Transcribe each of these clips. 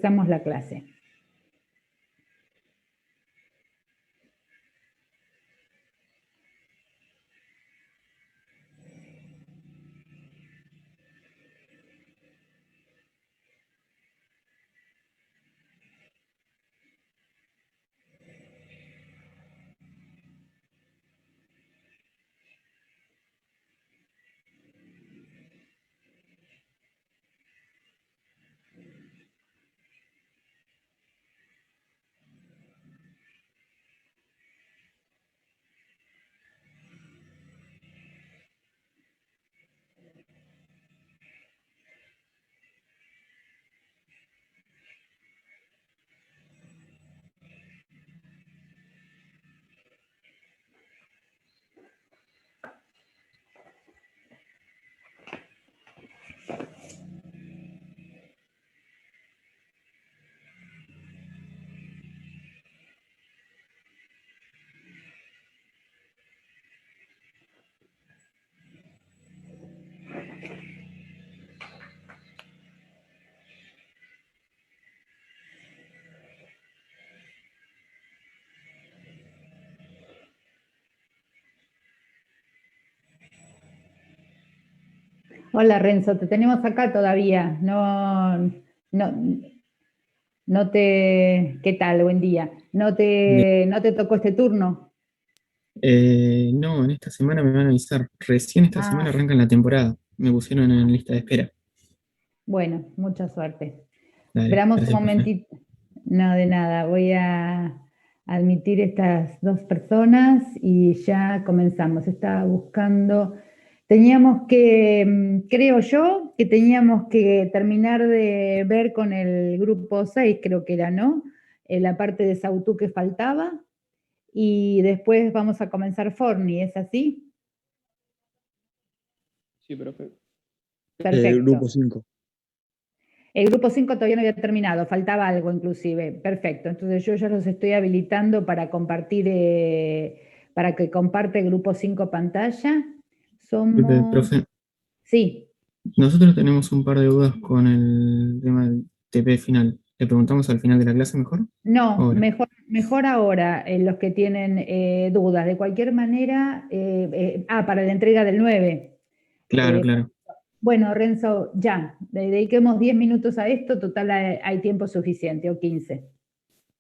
empezamos la clase. Hola Renzo, te tenemos acá todavía. No, ¿qué tal? Buen día. Bien. No te tocó este turno? No, en esta semana me van a avisar. Recién esta semana Ah, arrancan la temporada. Me pusieron en lista de espera. bueno, mucha suerte. Dale, Esperamos un gracias, profe. momentito. No, de nada. Voy a admitir estas dos personas y ya comenzamos. Estaba buscando. Creo yo, que teníamos que terminar de ver con el grupo 6, creo que era, ¿no? La parte de Sautú que faltaba. Y después vamos a comenzar Forni, ¿es así? Sí, profe. Grupo Perfecto. 5. El grupo 5 todavía no había terminado, faltaba algo inclusive. Perfecto. Entonces yo ya los estoy habilitando para compartir, para que comparte el grupo 5 pantalla. Somos, Profe, sí, nosotros tenemos un par de dudas con el tema del TP final. ¿Le preguntamos al final de la clase mejor? no, Ahora. mejor ahora los que tienen dudas. De cualquier manera, para la entrega del 9. Claro, Eh, claro. bueno, Renzo, ya, dediquemos 10 minutos a esto, total hay tiempo suficiente, o 15.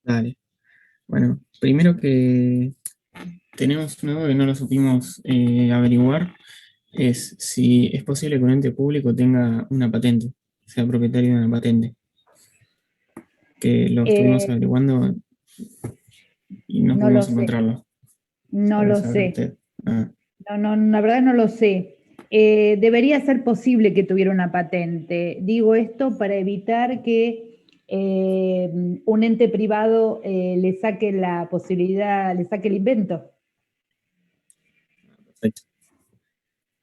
Dale. Bueno, primero que tenemos una duda que no lo supimos averiguar, es si es posible que un ente público tenga una patente, sea propietario de una patente, que lo estuvimos Eh, averiguando y no no lo pudimos sé, encontrarlo. no Para lo saber sé. usted. Ah, No, la verdad no lo sé. Debería ser posible que tuviera una patente. Digo esto para evitar que un ente privado le saque la posibilidad, le saque el invento. perfecto.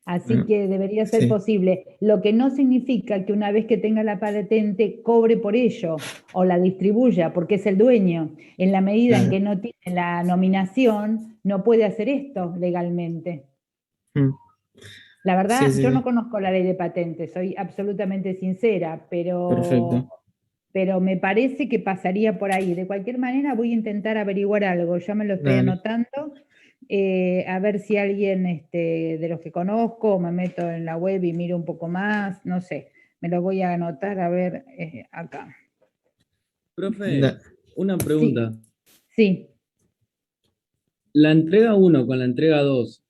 Así Bueno, que debería ser sí. posible, lo que no significa que una vez que tenga la patente cobre por ello o la distribuya porque es el dueño. En la medida en Claro. que no tiene la nominación, no puede hacer esto legalmente. Mm, La sí, verdad, sí, yo no sí. conozco la ley de patentes, soy absolutamente sincera, Perfecto. pero me parece que pasaría por ahí. De cualquier manera, voy a intentar averiguar algo, ya me lo estoy Dale. anotando, a ver si alguien de los que conozco, me meto en la web y miro un poco más, no sé, me lo voy a anotar a ver acá. Profe, Da- una Sí, pregunta. sí. La entrega uno con la entrega 2,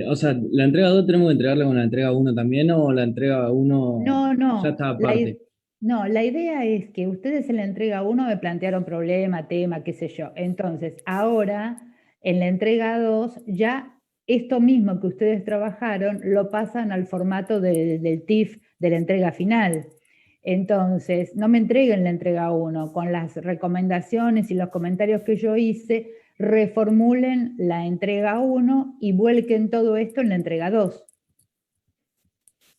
o sea, ¿la entrega 2 tenemos que entregarla con la entrega uno también o la entrega uno No, ya no, está aparte? no, la idea es que ustedes en la entrega uno me plantearon problema, tema, qué sé yo. Entonces, ahora en la entrega 2 ya esto mismo que ustedes trabajaron lo pasan al formato del TIF de la entrega final. Entonces, no me entreguen la entrega uno con las recomendaciones y los comentarios que yo hice, reformulen la entrega uno y vuelquen todo esto en la entrega 2.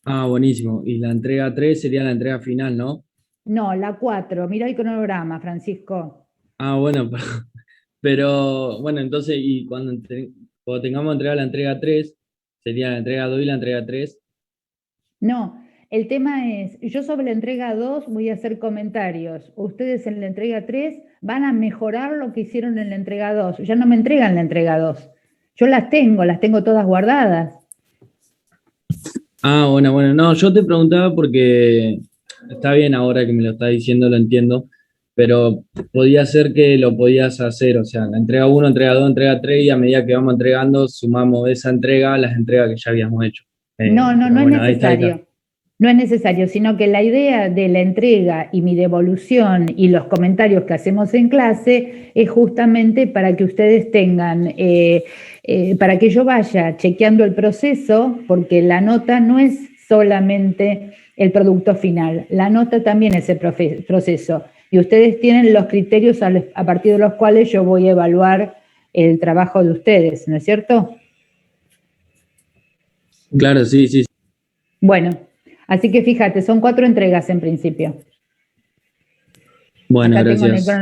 Ah, buenísimo. Y la entrega 3 sería la entrega final, ¿no? No, la 4. Mira el cronograma, Francisco. Ah, bueno, pero bueno, entonces, y cuando tengamos entregada la entrega 3 sería la entrega 2 y la entrega 3. No, El tema es, yo sobre la entrega 2 voy a hacer comentarios. Ustedes en la entrega 3 van a mejorar lo que hicieron en la entrega 2. Ya no me entregan la entrega 2. Yo las tengo todas guardadas. Ah, bueno, no, yo te preguntaba porque está bien ahora que me lo estás diciendo, lo entiendo, pero podía ser que lo podías hacer, o sea, la entrega uno, entrega 2, entrega 3 y a medida que vamos entregando, sumamos esa entrega a las entregas que ya habíamos hecho. No Pero es bueno, ahí está. necesario. No es necesario, sino que la idea de la entrega y mi devolución y los comentarios que hacemos en clase es justamente para que ustedes tengan, para que yo vaya chequeando el proceso, porque la nota no es solamente el producto final, la nota también es el proceso. Y ustedes tienen los criterios a partir de los cuales yo voy a evaluar el trabajo de ustedes, ¿no es cierto? Claro, sí, sí. Bueno, así que fíjate, son 4 entregas en principio. Bueno, Acá tengo gracias. en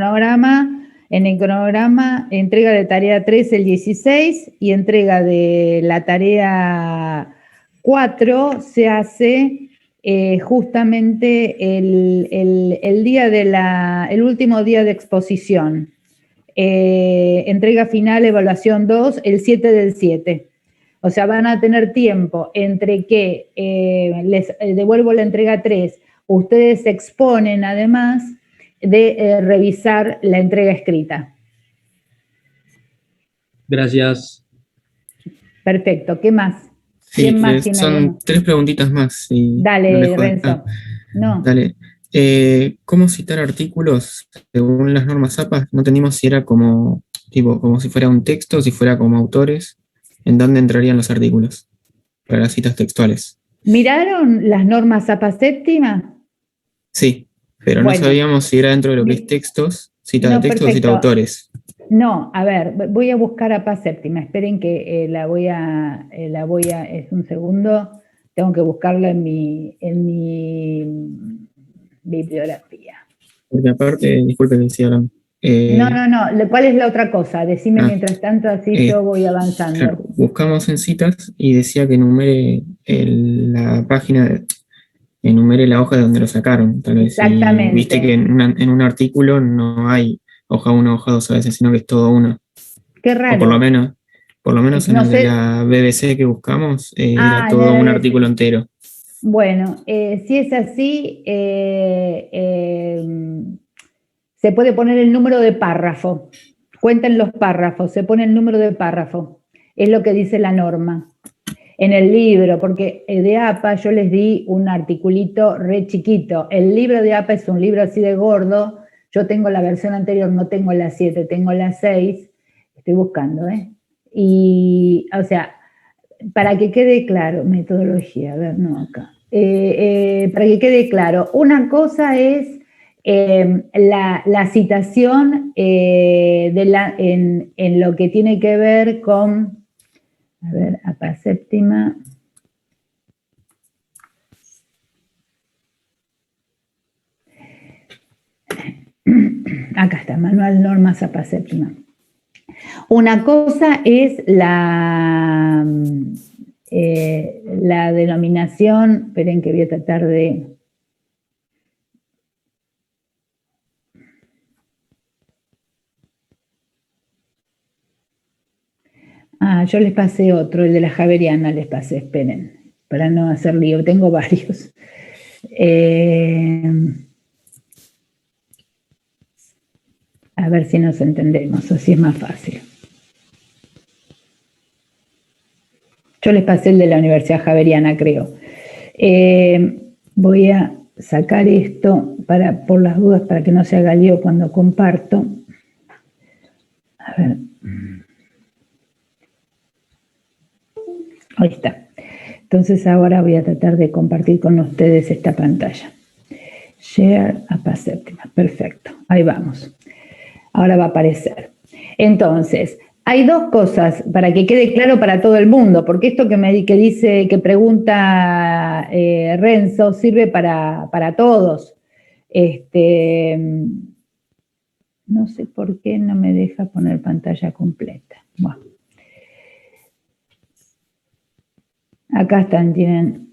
el cronograma, entrega de tarea 3 el 16 y entrega de la tarea 4 se hace justamente el día el último día de exposición. Entrega final, evaluación 2, el 7 del 7. O sea, van a tener tiempo entre que les devuelvo la entrega 3, ustedes se exponen además de revisar la entrega escrita. Gracias. Perfecto, ¿qué más? Sí, ¿Quién más tiene son alguno? 3 preguntitas más, si no le Dale, jode. Renzo. No. Dale. ¿Cómo citar artículos según las normas APA? No entendimos si era como, tipo, como si fuera un texto, si fuera como autores, ¿en dónde entrarían los artículos para las citas textuales? ¿Miraron las normas APA séptima? Sí, pero no Bueno, sabíamos si era dentro de lo que es textos, cita de no, textos o cita perfecto. de autores. No, a ver, voy a buscar APA séptima. Esperen que es un segundo. Tengo que buscarla en mi bibliografía. Porque aparte, disculpe que decía hablando. No. ¿Cuál es la otra cosa? Decime mientras tanto, así yo voy claro, avanzando. buscamos en citas y decía que enumere la página, enumere la hoja de donde lo sacaron. Tal vez, y viste que Exactamente. en un artículo no hay hoja 1, hoja 2 a veces, sino que es todo uno. Qué O raro. por lo menos en No el de sé. la BBC que buscamos, era Ah, en todo un el artículo entero. Bueno, si es así, se puede poner el número de párrafo. Cuenten los párrafos, se pone el número de párrafo. Es lo que dice la norma. En el libro, porque de APA yo les di un articulito re chiquito. El libro de APA es un libro así de gordo. Yo tengo la versión anterior, no tengo la 7, tengo la 6. Estoy buscando, ¿eh? Y, o sea, para que quede claro, metodología, a ver, no acá. Para que quede claro, una cosa es la citación en lo que tiene que ver con, a ver, APA séptima. Acá está, Manual Normas APA séptima. Una cosa es la denominación, esperen que voy a tratar de... Yo les pasé otro, el de la Javeriana les pasé, esperen, para no hacer lío, tengo varios. A ver si nos entendemos, así es más fácil. Yo les pasé el de la Universidad Javeriana, creo. Voy a sacar esto por las dudas, para que no se haga lío cuando comparto. A ver. Ahí está. Entonces ahora voy a tratar de compartir con ustedes esta pantalla. Share APA séptima. Perfecto. Ahí vamos. Ahora va a aparecer. Entonces, hay dos cosas para que quede claro para todo el mundo, porque esto que pregunta Renzo sirve para todos. No sé por qué no me deja poner pantalla completa. Bueno. Acá están, tienen.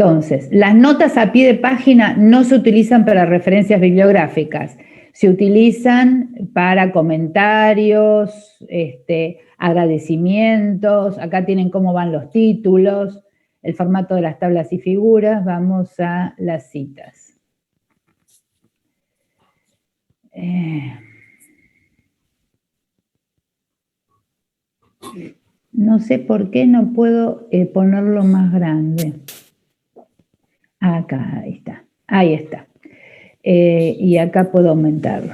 Entonces, las notas a pie de página no se utilizan para referencias bibliográficas, se utilizan para comentarios, agradecimientos, acá tienen cómo van los títulos, el formato de las tablas y figuras. Vamos a las citas. No sé por qué no puedo ponerlo más grande. Acá, ahí está. Ahí está. Y acá puedo aumentarlo.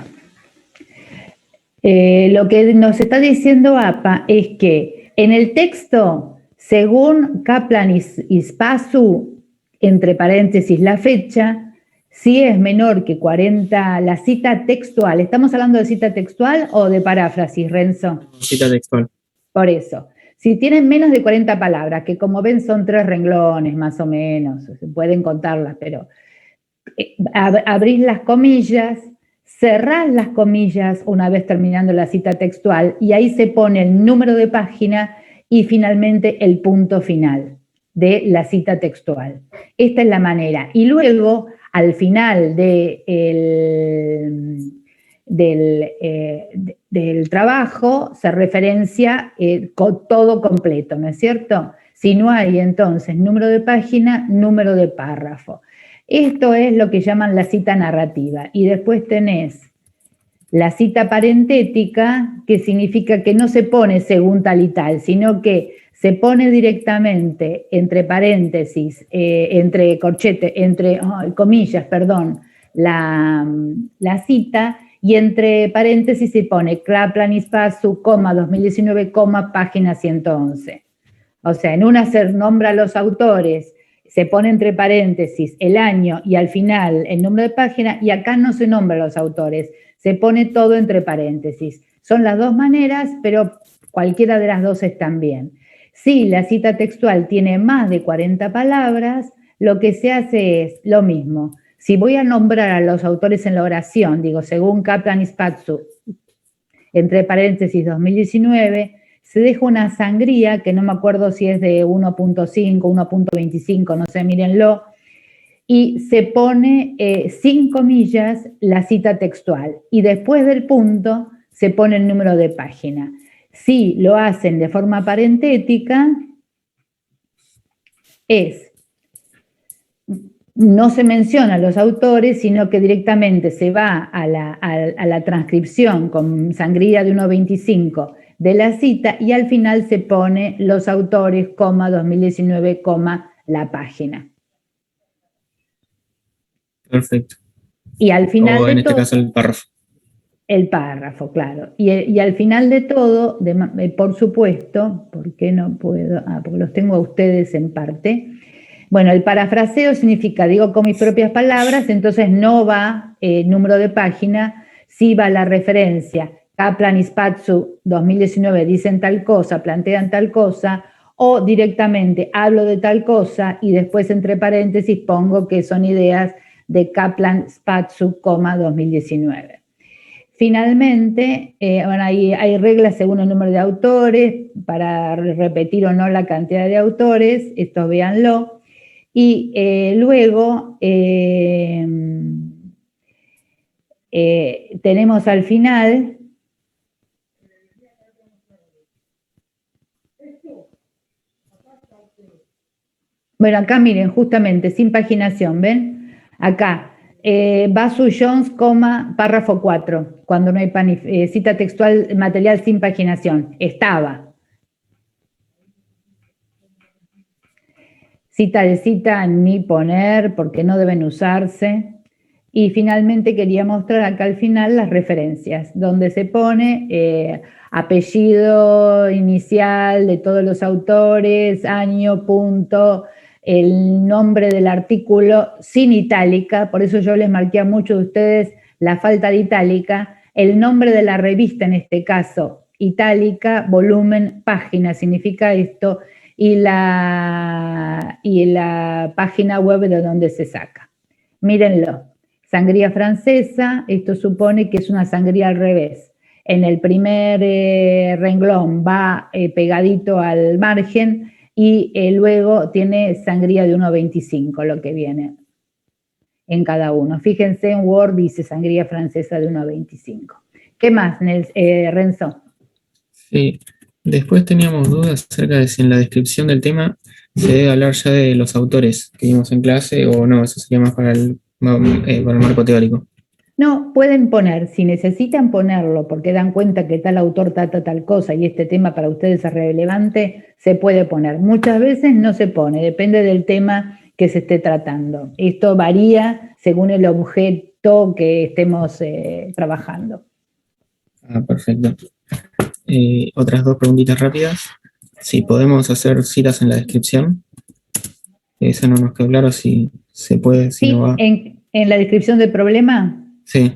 Lo que nos está diciendo APA es que en el texto, según Kaplan y Spasu, entre paréntesis la fecha, si es menor que 40, la cita textual. ¿Estamos hablando de cita textual o de paráfrasis, Renzo? Cita textual. Por eso. Si tienen menos de 40 palabras, que como ven son 3 renglones más o menos, se pueden contarlas, pero abrís las comillas, cerrás las comillas una vez terminando la cita textual y ahí se pone el número de página y finalmente el punto final de la cita textual. Esta es la manera. Y luego, al final del trabajo, se referencia todo completo, ¿no es cierto? Si no hay, entonces, número de página, número de párrafo. Esto es lo que llaman la cita narrativa. Y después tenés la cita parentética, que significa que no se pone según tal y tal, sino que se pone directamente entre paréntesis, entre comillas, perdón, la cita, y entre paréntesis se pone Kaplan y Spasu, 2019, página 111. O sea, en una se nombra a los autores, se pone entre paréntesis el año y al final el número de página, y acá no se nombra a los autores, se pone todo entre paréntesis. Son las dos maneras, pero cualquiera de las dos están bien. Si la cita textual tiene más de 40 palabras, lo que se hace es lo mismo. Si voy a nombrar a los autores en la oración, digo, según Kaplan y Spasu, entre paréntesis 2019, se deja una sangría, que no me acuerdo si es de 1.5, 1.25, no sé, mírenlo, y se pone sin comillas la cita textual, y después del punto se pone el número de página. Si lo hacen de forma parentética, no se menciona a los autores, sino que directamente se va a la transcripción con sangría de 1.25 de la cita, y al final se pone los autores, 2019, la página. Perfecto. Y al final o en este caso el párrafo. El párrafo, claro. Y al final de todo, por supuesto, ¿por qué no puedo? Porque los tengo a ustedes en parte. Bueno, el parafraseo significa, digo con mis propias palabras, entonces no va número de página, sí va la referencia. Kaplan y Spasu 2019 dicen tal cosa, plantean tal cosa, o directamente hablo de tal cosa y después entre paréntesis pongo que son ideas de Kaplan, Spasu, 2019. Finalmente, bueno, hay reglas según el número de autores, para repetir o no la cantidad de autores, esto véanlo. Y luego tenemos al final bueno, acá miren, justamente, sin paginación, ¿ven? Acá, Basu Jones, párrafo 4, cuando no hay cita textual material sin paginación. Estaba. Cita de cita ni poner porque no deben usarse. Y finalmente quería mostrar acá al final las referencias, donde se pone apellido inicial de todos los autores, año, punto, el nombre del artículo sin itálica, por eso yo les marqué a muchos de ustedes la falta de itálica, el nombre de la revista en este caso, itálica, volumen, página, significa esto, y la página web de donde se saca. Mírenlo, sangría francesa, esto supone que es una sangría al revés. En el primer renglón va pegadito al margen, y luego tiene sangría de 1,25 lo que viene en cada uno. Fíjense, en Word dice sangría francesa de 1,25. ¿Qué más, Renzo? Sí, después teníamos dudas acerca de si en la descripción del tema se debe hablar ya de los autores que vimos en clase o no, eso sería más para el marco teórico. No, pueden poner, si necesitan ponerlo porque dan cuenta que tal autor trata tal cosa y este tema para ustedes es relevante, se puede poner. Muchas veces no se pone, depende del tema que se esté tratando. Esto varía según el objeto que estemos trabajando. Ah, perfecto. Otras dos preguntitas rápidas. Si podemos hacer citas en la descripción, eso no nos quedó claro si se puede, si Sí, no va. en la descripción del problema, Sí,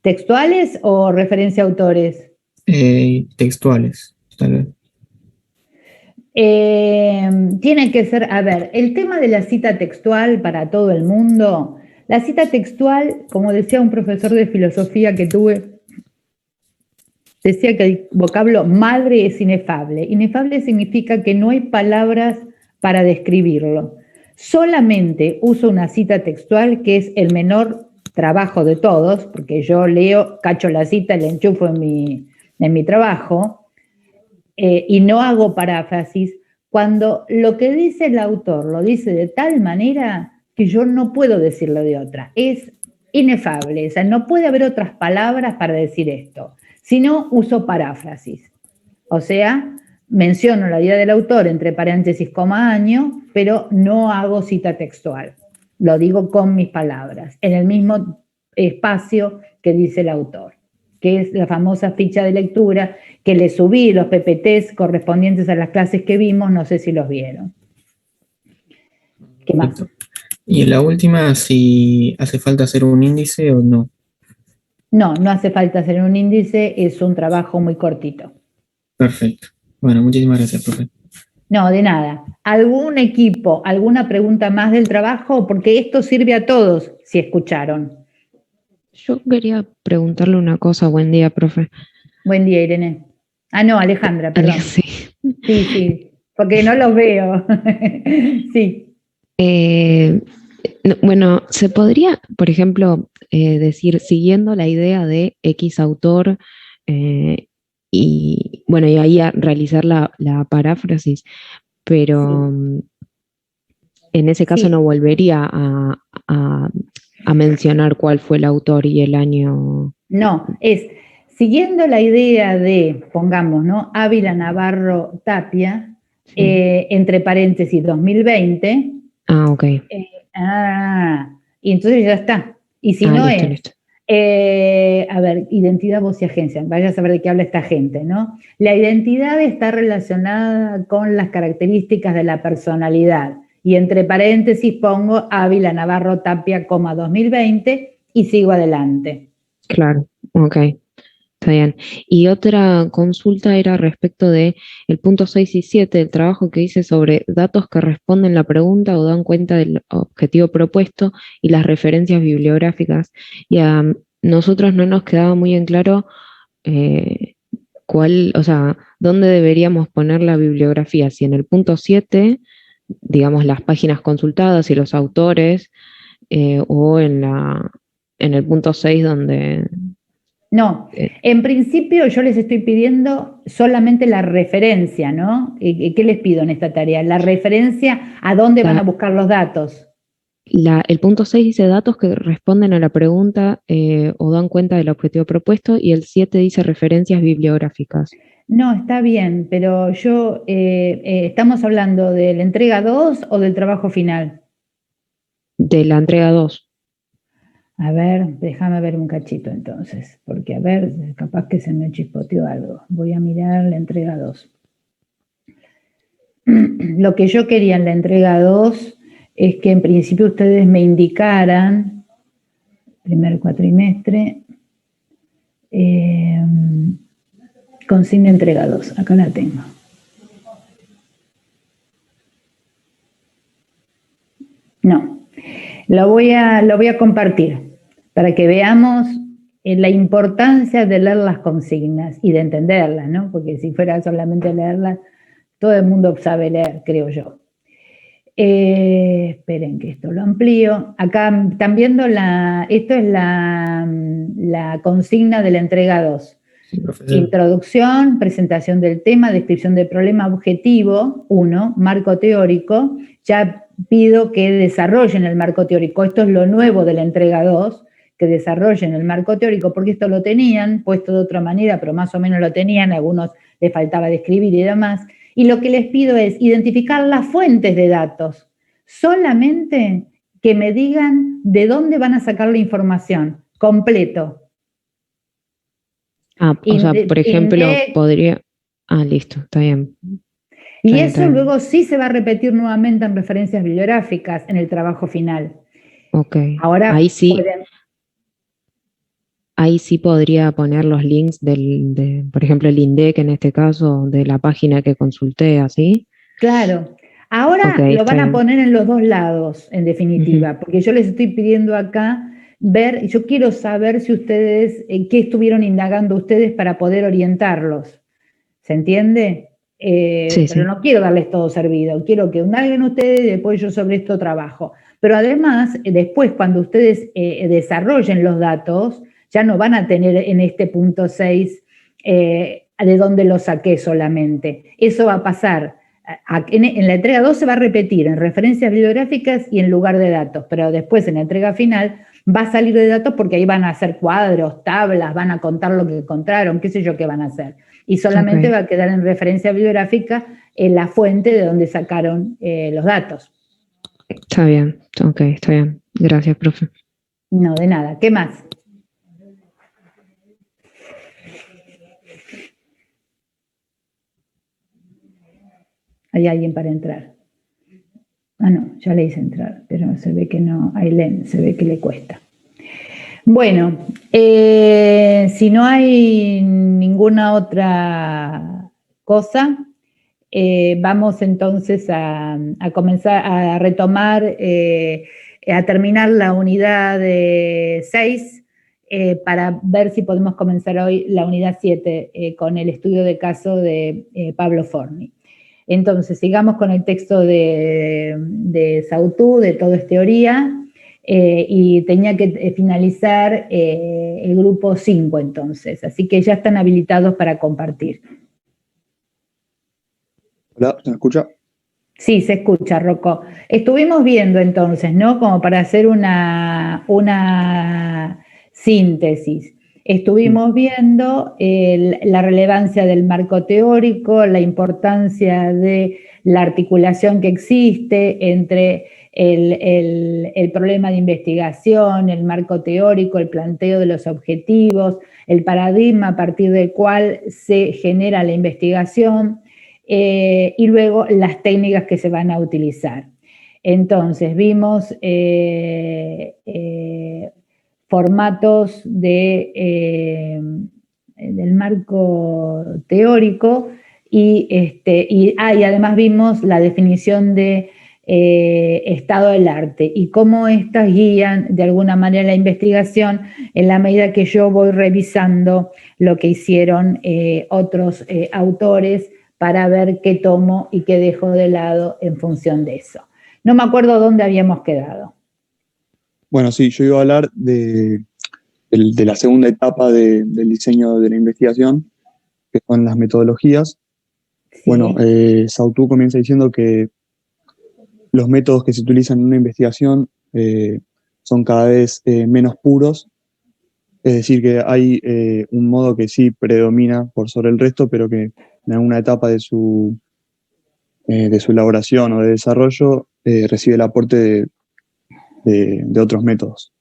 ¿textuales o referencia a autores? textuales, tal vez. Tiene que ser, a ver, el tema de la cita textual para todo el mundo, la cita textual, como decía un profesor de filosofía que tuve, decía que el vocablo madre es inefable. Inefable significa que no hay palabras para describirlo. Solamente uso una cita textual que es el menor trabajo de todos, porque yo leo, cacho la cita y la enchufo en mi trabajo, y no hago paráfrasis, cuando lo que dice el autor lo dice de tal manera que yo no puedo decirlo de otra. Es inefable, o sea, no puede haber otras palabras para decir esto. Si no, uso paráfrasis. O sea, menciono la vida del autor entre paréntesis, coma, año, pero no hago cita textual. Lo digo con mis palabras, en el mismo espacio que dice el autor, que es la famosa ficha de lectura que le subí los PPTs correspondientes a las clases que vimos, no sé si los vieron. ¿Qué más? Perfecto. Y en la última, si hace falta hacer un índice o no. No, no hace falta hacer un índice, es un trabajo muy cortito. Perfecto. Bueno, muchísimas gracias, profe. No, de nada. ¿Algún equipo, alguna pregunta más del trabajo? Porque esto sirve a todos, si escucharon. Yo quería preguntarle una cosa. Buen día, profe. Buen día, Irene. Ah, no, Alejandra, perdón. Sí. Sí, porque no los veo. Sí. Bueno, se podría, por ejemplo, decir, siguiendo la idea de X autor, y bueno, y ahí realizar la paráfrasis, pero en ese caso Sí. no volvería a mencionar cuál fue el autor y el año. No, es siguiendo la idea de, pongamos, ¿no? Ávila Navarro Tapia, Sí. Entre paréntesis 2020. Ah, ok. Y entonces ya está. Y si no listo, es, listo. a ver, identidad, voz y agencia, vaya a saber de qué habla esta gente, ¿no? La identidad está relacionada con las características de la personalidad. Y entre paréntesis pongo Ávila Navarro Tapia, 2020 y sigo adelante. Claro, ok, está bien. Y otra consulta era respecto de el punto 6 y 7 del trabajo que dice sobre datos que responden la pregunta o dan cuenta del objetivo propuesto y las referencias bibliográficas. Y a nosotros no nos quedaba muy en claro o sea, dónde deberíamos poner la bibliografía, si en el punto 7, digamos, las páginas consultadas y los autores, o en el punto 6 donde... No, en principio yo les estoy pidiendo solamente la referencia, ¿no? ¿Qué les pido en esta tarea? La referencia a dónde van a buscar los datos. El punto 6 dice datos que responden a la pregunta o dan cuenta del objetivo propuesto, y el 7 dice referencias bibliográficas. No, está bien, pero yo, ¿estamos hablando de la entrega 2 o del trabajo final? De la entrega 2. A ver, déjame ver un cachito entonces, porque a ver, capaz que se me chispoteó algo. Voy a mirar la entrega 2. Lo que yo quería en la entrega 2 es que en principio ustedes me indicaran, primer cuatrimestre, consigna entrega 2, acá la tengo. No, lo voy a compartir para que veamos la importancia de leer las consignas y de entenderlas, ¿no? Porque si fuera solamente leerlas, Todo el mundo sabe leer, creo yo. Esperen que esto lo amplío. Acá están viendo esto es la consigna de la entrega 2. Sí, profesor. Introducción, presentación del tema, descripción del problema, objetivo, 1, marco teórico. Ya pido que desarrollen el marco teórico. Esto es lo nuevo de la entrega 2, que desarrollen el marco teórico, porque esto lo tenían puesto de otra manera, pero más o menos lo tenían, a algunos les faltaba describir y demás. Y lo que les pido es identificar las fuentes de datos. Solamente que me digan de dónde van a sacar la información, completo. O sea, por ejemplo, podría... listo, está bien. Y eso luego sí se va a repetir nuevamente en referencias bibliográficas en el trabajo final. Ok. Ahora ahí sí podría poner los links por ejemplo, el INDEC en este caso, de la página que consulté, ¿así? Claro. Ahora lo van a poner en los dos lados, en definitiva, porque yo les estoy pidiendo acá yo quiero saber si ustedes, qué estuvieron indagando ustedes para poder orientarlos. ¿Se entiende? Pero no quiero darles todo servido, quiero que indaguen ustedes y después yo sobre esto trabajo. Pero además, después cuando ustedes desarrollen los datos, ya no van a tener en este punto 6 de dónde lo saqué solamente. Eso va a pasar. En la entrega 2 se va a repetir en referencias bibliográficas y en lugar de datos, pero después en la entrega final va a salir de datos porque ahí van a hacer cuadros, tablas, van a contar lo que encontraron, qué sé yo qué van a hacer. Y solamente va a quedar en referencia bibliográfica en la fuente de donde sacaron los datos. Está bien, ok, está bien. Gracias, profe. No, de nada. ¿Qué más? ¿Hay alguien para entrar? No, ya le hice entrar, pero se ve que no, Ailén, se ve que le cuesta. Bueno, si no hay ninguna otra cosa, vamos entonces a comenzar a retomar, a terminar la unidad 6 para ver si podemos comenzar hoy la unidad 7 con el estudio de caso de Pablo Forni. Entonces, sigamos con el texto de Sautú, de Todo es Teoría, y tenía que finalizar el grupo 5 entonces, así que ya están habilitados para compartir. Hola, ¿se me escucha? Sí, se escucha, Rocco. Estuvimos viendo entonces, ¿no? Como para hacer una síntesis. Estuvimos viendo la relevancia del marco teórico, la importancia de la articulación que existe entre el problema de investigación, el marco teórico, el planteo de los objetivos, el paradigma a partir del cual se genera la investigación, y luego las técnicas que se van a utilizar. Entonces, vimos formatos del marco teórico y además vimos la definición de estado del arte y cómo estas guían de alguna manera la investigación en la medida que yo voy revisando lo que hicieron otros autores para ver qué tomo y qué dejo de lado en función de eso. No me acuerdo dónde habíamos quedado. Bueno, sí, yo iba a hablar de la segunda etapa del diseño de la investigación, que son las metodologías. Sí. Bueno, Sautú comienza diciendo que los métodos que se utilizan en una investigación son cada vez menos puros, es decir, que hay un modo que sí predomina por sobre el resto, pero que en alguna etapa de su elaboración o de desarrollo recibe el aporte de otros métodos.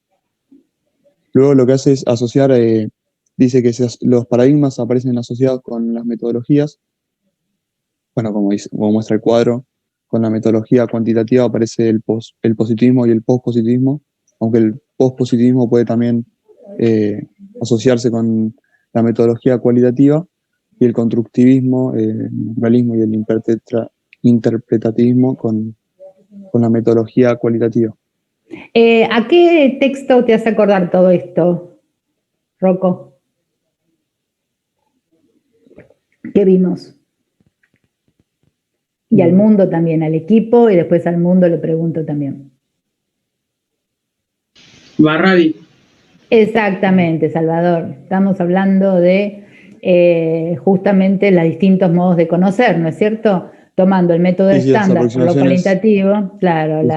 Luego lo que hace es asociar, dice que los paradigmas aparecen asociados con las metodologías. Bueno, como muestra el cuadro, con la metodología cuantitativa aparece el positivismo y el pospositivismo, aunque el pospositivismo puede también asociarse con la metodología cualitativa, y el constructivismo, el realismo y el interpretativismo con la metodología cualitativa. ¿A qué texto te hace acordar todo esto, Rocco? ¿Qué vimos? Y al mundo también, al equipo, y después al mundo le pregunto también. Barradi. Exactamente, Salvador. Estamos hablando de justamente los distintos modos de conocer, ¿no es cierto? Tomando el método Sí, sí, las estándar por lo aproximaciones. cualitativo, claro, Sí.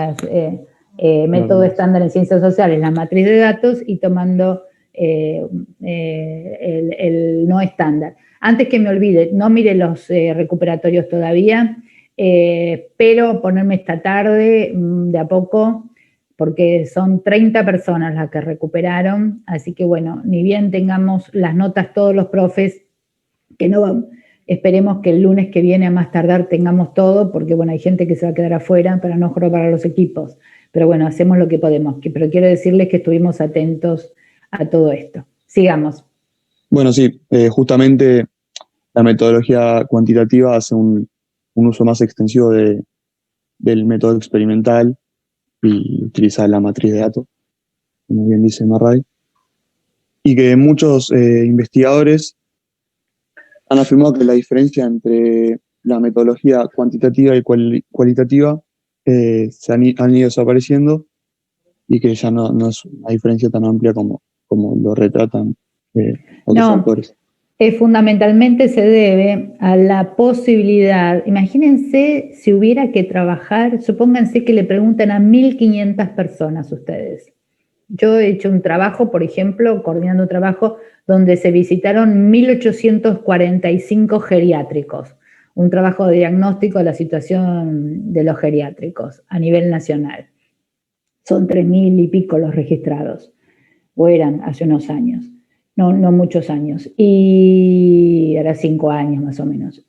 método Claro. estándar en ciencias sociales, la matriz de datos, y tomando el no estándar. Antes que me olvide, no mire los recuperatorios todavía, pero ponerme esta tarde de a poco, porque son 30 personas las que recuperaron, así que bueno, ni bien tengamos las notas todos los profes, que no, esperemos que el lunes que viene a más tardar tengamos todo, porque bueno, hay gente que se va a quedar afuera para no jugar para los equipos, pero bueno, hacemos lo que podemos, pero quiero decirles que estuvimos atentos a todo esto. Sigamos. Bueno, sí, justamente la metodología cuantitativa hace un uso más extensivo del método experimental y utiliza la matriz de datos, como bien dice Marray, y que muchos investigadores han afirmado que la diferencia entre la metodología cuantitativa y cualitativa han ido desapareciendo y que ya no es una diferencia tan amplia como lo retratan otros No, autores. fundamentalmente se debe a la posibilidad, imagínense si hubiera que trabajar, supónganse que le preguntan a 1.500 personas ustedes. Yo he hecho un trabajo, por ejemplo, coordinando un trabajo donde se visitaron 1.845 geriátricos, un trabajo de diagnóstico de la situación de los geriátricos a nivel nacional. Son 3.000 y pico los registrados, o eran hace unos años, no muchos años, y era 5 años más o menos.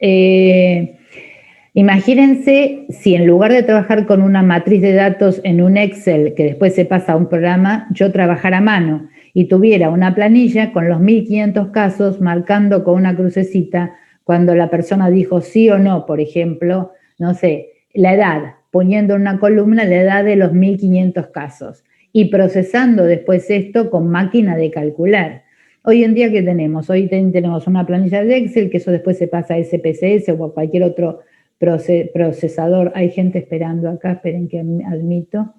Imagínense si en lugar de trabajar con una matriz de datos en un Excel que después se pasa a un programa, yo trabajara a mano y tuviera una planilla con los 1.500 casos marcando con una crucecita cuando la persona dijo sí o no, por ejemplo, no sé, la edad, poniendo en una columna la edad de los 1.500 casos y procesando después esto con máquina de calcular. Hoy en día, ¿qué tenemos? Hoy tenemos una planilla de Excel que eso después se pasa a SPSS o a cualquier otro procesador. Hay gente esperando acá, esperen que admito.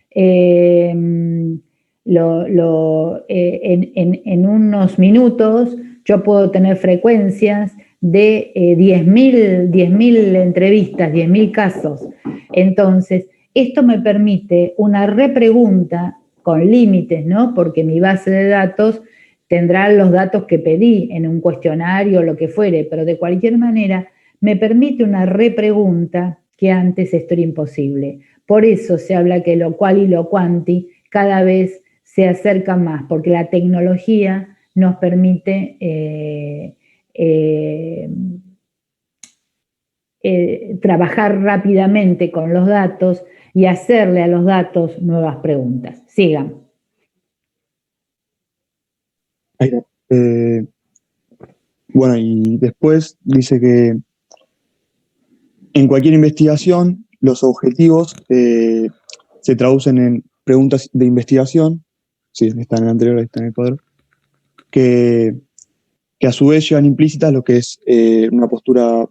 En unos minutos yo puedo tener frecuencias de 10.000 entrevistas, 10.000 casos. Entonces, esto me permite una repregunta con límites, ¿no? Porque mi base de datos tendrá los datos que pedí en un cuestionario o lo que fuere, pero de cualquier manera me permite una repregunta que antes esto era imposible. Por eso se habla que lo cual y lo cuanti cada vez se acercan más, porque la tecnología nos permite trabajar rápidamente con los datos y hacerle a los datos nuevas preguntas. Sigan. Bueno, y después dice que en cualquier investigación los objetivos se traducen en preguntas de investigación, sí, está en el anterior, está en el cuadro, que a su vez llevan implícitas lo que es una postura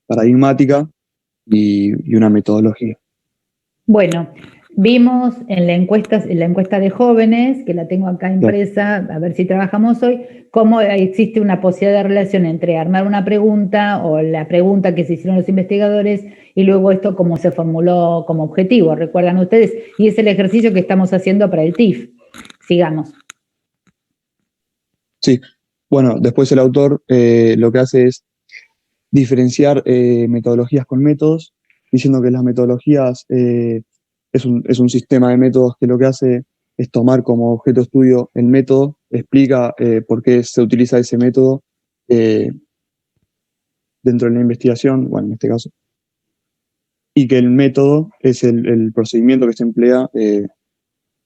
paradigmática y una metodología. Bueno, vimos en la encuesta de jóvenes, que la tengo acá impresa, a ver si trabajamos hoy, cómo existe una posibilidad de relación entre armar una pregunta o la pregunta que se hicieron los investigadores y luego esto cómo se formuló como objetivo, ¿recuerdan ustedes? Y es el ejercicio que estamos haciendo para el TIF. Sigamos. Sí, bueno, después el autor lo que hace es diferenciar metodologías con métodos, diciendo que las metodologías es un sistema de métodos que lo que hace es tomar como objeto de estudio el método, explica por qué se utiliza ese método dentro de la investigación, bueno, en este caso, y que el método es el procedimiento que se emplea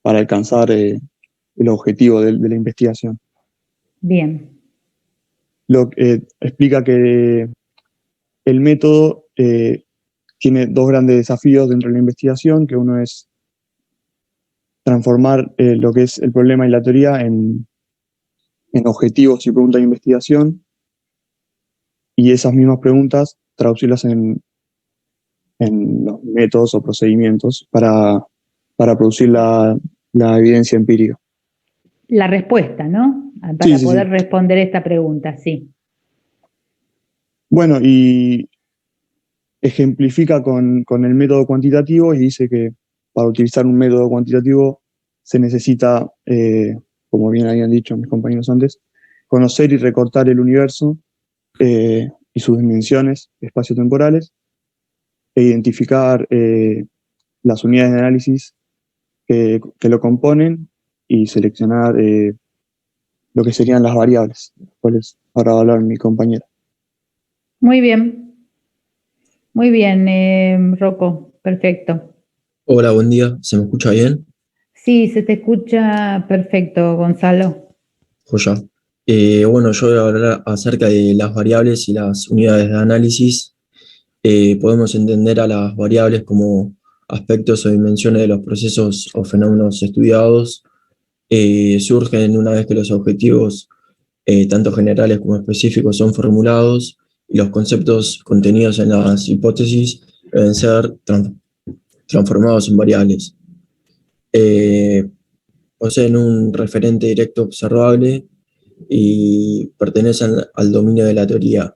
para alcanzar el objetivo de la investigación. Bien. Explica que el método tiene dos grandes desafíos dentro de la investigación, que uno es transformar lo que es el problema y la teoría en objetivos y preguntas de investigación, y esas mismas preguntas traducirlas en en los métodos o procedimientos para producir la evidencia empírica. La respuesta, ¿no? Para Sí, sí, poder sí. responder esta pregunta, sí. Bueno, y ejemplifica con el método cuantitativo y dice que para utilizar un método cuantitativo se necesita, como bien habían dicho mis compañeros antes, conocer y recortar el universo y sus dimensiones espaciotemporales e identificar las unidades de análisis que lo componen y seleccionar lo que serían las variables, cuales ahora va a hablar mi compañera. Muy bien, Rocco, perfecto. Hola, buen día. ¿Se me escucha bien? Sí, se te escucha perfecto, Gonzalo. Joya. Bueno, yo voy a hablar acerca de las variables y las unidades de análisis. Podemos entender a las variables como aspectos o dimensiones de los procesos o fenómenos estudiados. Surgen una vez que los objetivos, tanto generales como específicos, son formulados y los conceptos contenidos en las hipótesis deben ser transformados en variables. Poseen un referente directo observable y pertenecen al dominio de la teoría.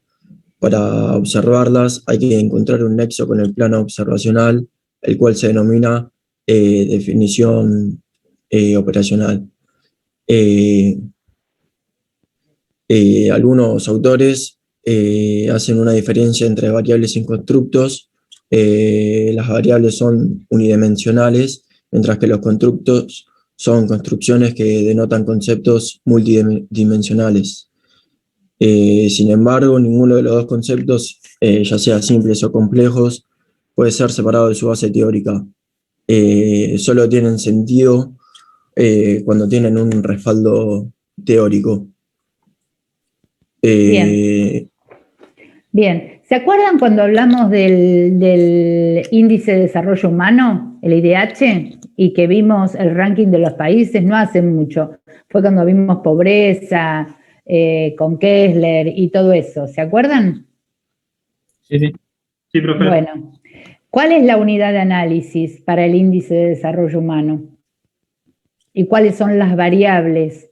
Para observarlas hay que encontrar un nexo con el plano observacional, el cual se denomina definición operacional. Algunos autores hacen una diferencia entre variables y constructos. Las variables son unidimensionales, mientras que los constructos son construcciones que denotan conceptos multidimensionales. Sin embargo, ninguno de los dos conceptos, ya sea simples o complejos, puede ser separado de su base teórica. Solo tienen sentido cuando tienen un respaldo teórico. Bien. Bien, ¿se acuerdan cuando hablamos del índice de desarrollo humano, el IDH, y que vimos el ranking de los países? No hace mucho, fue cuando vimos pobreza, con Kessler y todo eso, ¿se acuerdan? Sí, sí. Sí, profe. Bueno, ¿cuál es la unidad de análisis para el índice de desarrollo humano? ¿Y cuáles son las variables,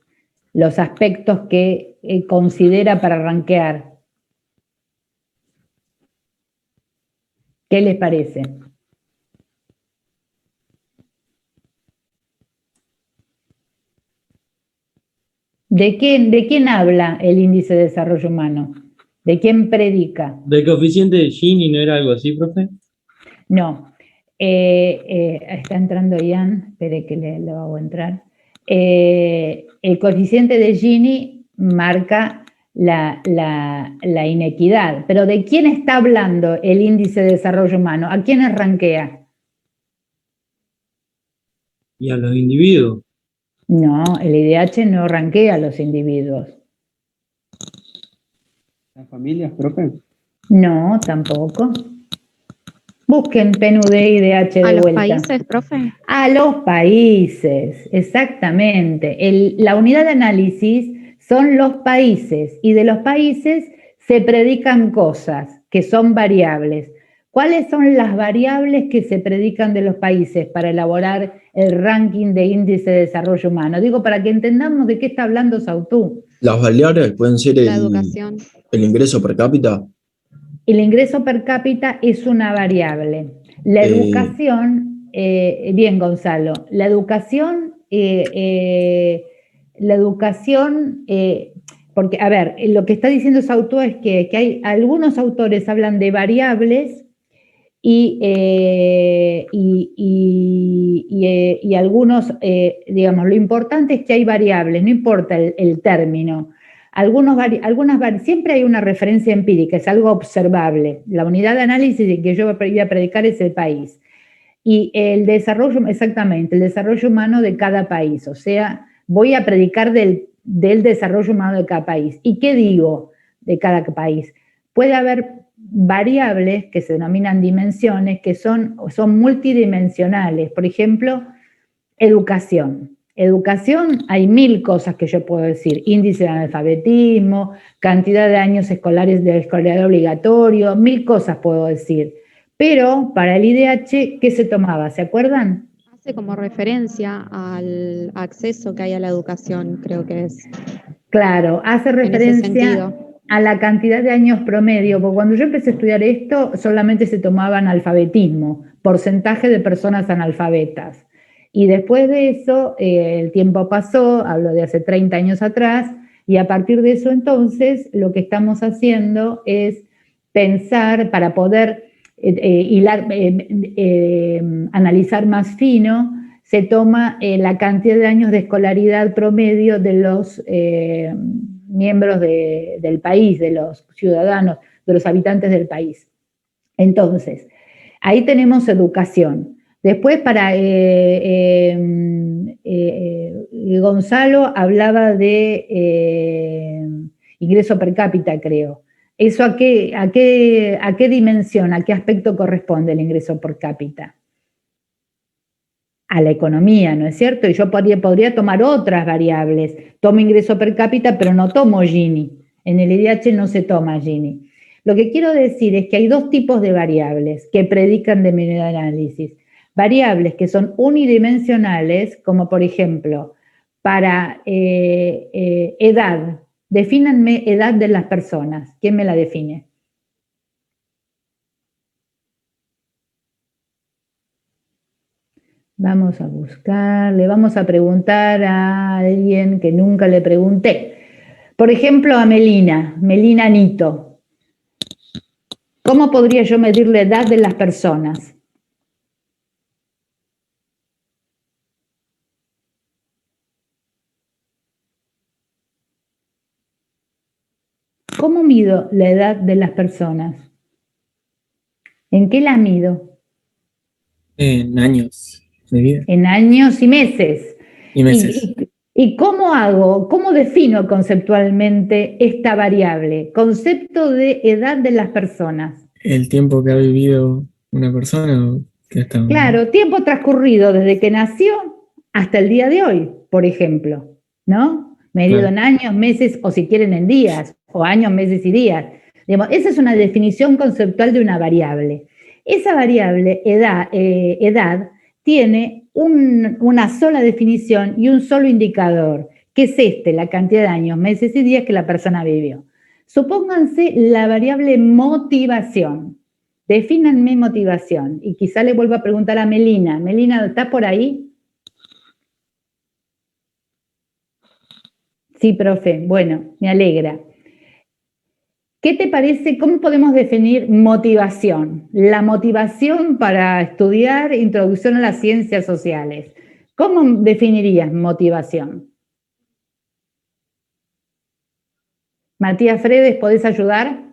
los aspectos que considera para rankear? ¿Qué les parece? ¿De quién habla el índice de desarrollo humano? ¿De quién predica? ¿Del coeficiente de Gini no era algo así, profe? No. Está entrando Ian, espere que le hago entrar. El coeficiente de Gini marca la inequidad, pero ¿de quién está hablando el índice de desarrollo humano? ¿A quiénes rankea? Y a los individuos. No, el IDH no rankea a los individuos. ¿Las familias, profe? No, tampoco. Busquen PNUD y IDH de ¿A los vuelta. países, profe? A los países, exactamente. La unidad de análisis son los países y de los países se predican cosas que son variables. ¿Cuáles son las variables que se predican de los países para elaborar el ranking de índice de desarrollo humano? Digo, para que entendamos de qué está hablando Sautú. Las variables pueden ser La educación. el ingreso per cápita. El ingreso per cápita es una variable. La educación, bien Gonzalo, la educación, porque a ver, lo que está diciendo Sautó es que hay algunos autores hablan de variables y algunos, digamos, lo importante es que hay variables, no importa el término. Siempre hay una referencia empírica, es algo observable. La unidad de análisis que yo voy a predicar es el país. Y el desarrollo, exactamente, el desarrollo humano de cada país. O sea, voy a predicar del desarrollo humano de cada país. ¿Y qué digo de cada país? Puede haber variables que se denominan dimensiones, que son multidimensionales. Por ejemplo, educación. Educación, hay 1000 cosas que yo puedo decir. Índice de analfabetismo, cantidad de años escolares de escolaridad obligatorio, 1000 cosas puedo decir. Pero para el IDH, ¿qué se tomaba? ¿Se acuerdan? Hace como referencia al acceso que hay a la educación, creo que es. Claro, hace En ese referencia sentido. a la cantidad de años promedio, porque cuando yo empecé a estudiar esto, solamente se tomaba analfabetismo, porcentaje de personas analfabetas. Y después de eso, el tiempo pasó, hablo de hace 30 años atrás, y a partir de eso entonces, lo que estamos haciendo es pensar para poder analizar más fino, se toma la cantidad de años de escolaridad promedio de los miembros del país, de los ciudadanos, de los habitantes del país. Entonces, ahí tenemos educación. Después para Gonzalo hablaba de ingreso per cápita, creo. ¿Eso a qué dimensión, a qué aspecto corresponde el ingreso per cápita? A la economía, ¿no es cierto? Y yo podría tomar otras variables. Tomo ingreso per cápita, pero no tomo Gini. En el IDH no se toma Gini. Lo que quiero decir es que hay dos tipos de variables que predican de mi análisis. Variables que son unidimensionales, como por ejemplo, para edad. Defínanme edad de las personas. ¿Quién me la define? Vamos a buscar, le vamos a preguntar a alguien que nunca le pregunté. Por ejemplo, a Melina Nito. ¿Cómo podría yo medir la edad de las personas? ¿Cómo mido la edad de las personas? ¿En qué la mido? En años de vida. En años y meses. Y meses. ¿Y cómo defino conceptualmente esta variable? Concepto de edad de las personas. El tiempo que ha vivido una persona que está... Claro, tiempo transcurrido desde que nació hasta el día de hoy, por ejemplo, ¿no? Medido Claro. en años, meses o si quieren en días, o años, meses y días. Digamos, esa es una definición conceptual de una variable. Esa variable, edad, tiene una sola definición y un solo indicador, que es la cantidad de años, meses y días que la persona vivió. Supónganse la variable motivación. Defínanme motivación. Y quizá le vuelvo a preguntar a Melina. Melina, ¿está por ahí? Sí, profe. Bueno, me alegra. ¿Qué te parece? ¿Cómo podemos definir motivación? La motivación para estudiar introducción a las ciencias sociales. ¿Cómo definirías motivación? Matías Fredes, ¿podés ayudar?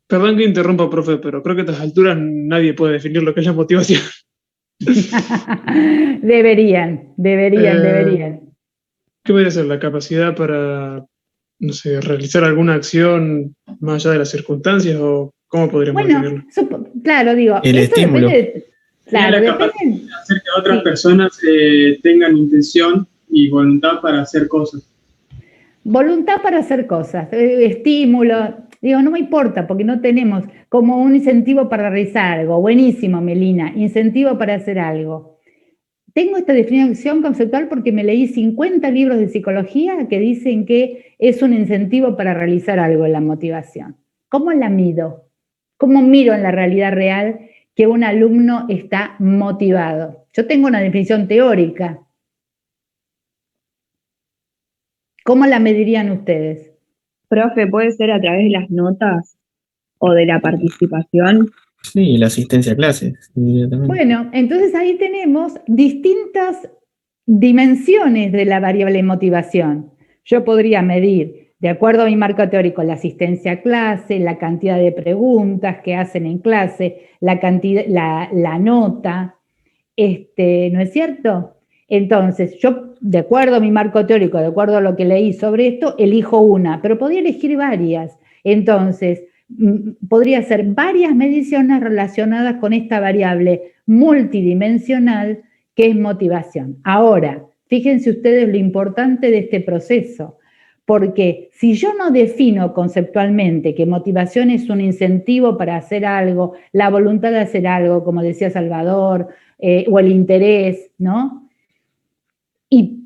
Perdón que interrumpa, profe, pero creo que a estas alturas nadie puede definir lo que es la motivación. Deberían. ¿Qué puede ser la capacidad para, no sé, realizar alguna acción más allá de las circunstancias o cómo podríamos definirlo? Claro, digo, El esto estímulo. depende. Claro, La capacidad depende. de hacer que otras Sí. personas tengan intención y voluntad para hacer cosas. Voluntad para hacer cosas, estímulo, digo, no me importa porque no tenemos como un incentivo para realizar algo. Buenísimo, Melina, incentivo para hacer algo. Tengo esta definición conceptual porque me leí 50 libros de psicología que dicen que es un incentivo para realizar algo la motivación. ¿Cómo la mido? ¿Cómo miro en la realidad real que un alumno está motivado? Yo tengo una definición teórica. ¿Cómo la medirían ustedes? Profe, ¿puede ser a través de las notas o de la participación? Sí, la asistencia a clases. También. Bueno, entonces ahí tenemos distintas dimensiones de la variable motivación. Yo podría medir, de acuerdo a mi marco teórico, la asistencia a clase, la cantidad de preguntas que hacen en clase, la nota, ¿no es cierto? Entonces, yo, de acuerdo a mi marco teórico, de acuerdo a lo que leí sobre esto, elijo una, pero podría elegir varias. Entonces, podría ser varias mediciones relacionadas con esta variable multidimensional que es motivación. Ahora, fíjense ustedes lo importante de este proceso, Porque si yo no defino conceptualmente que motivación es un incentivo para hacer algo, la voluntad de hacer algo, como decía Salvador, o el interés, ¿no? Y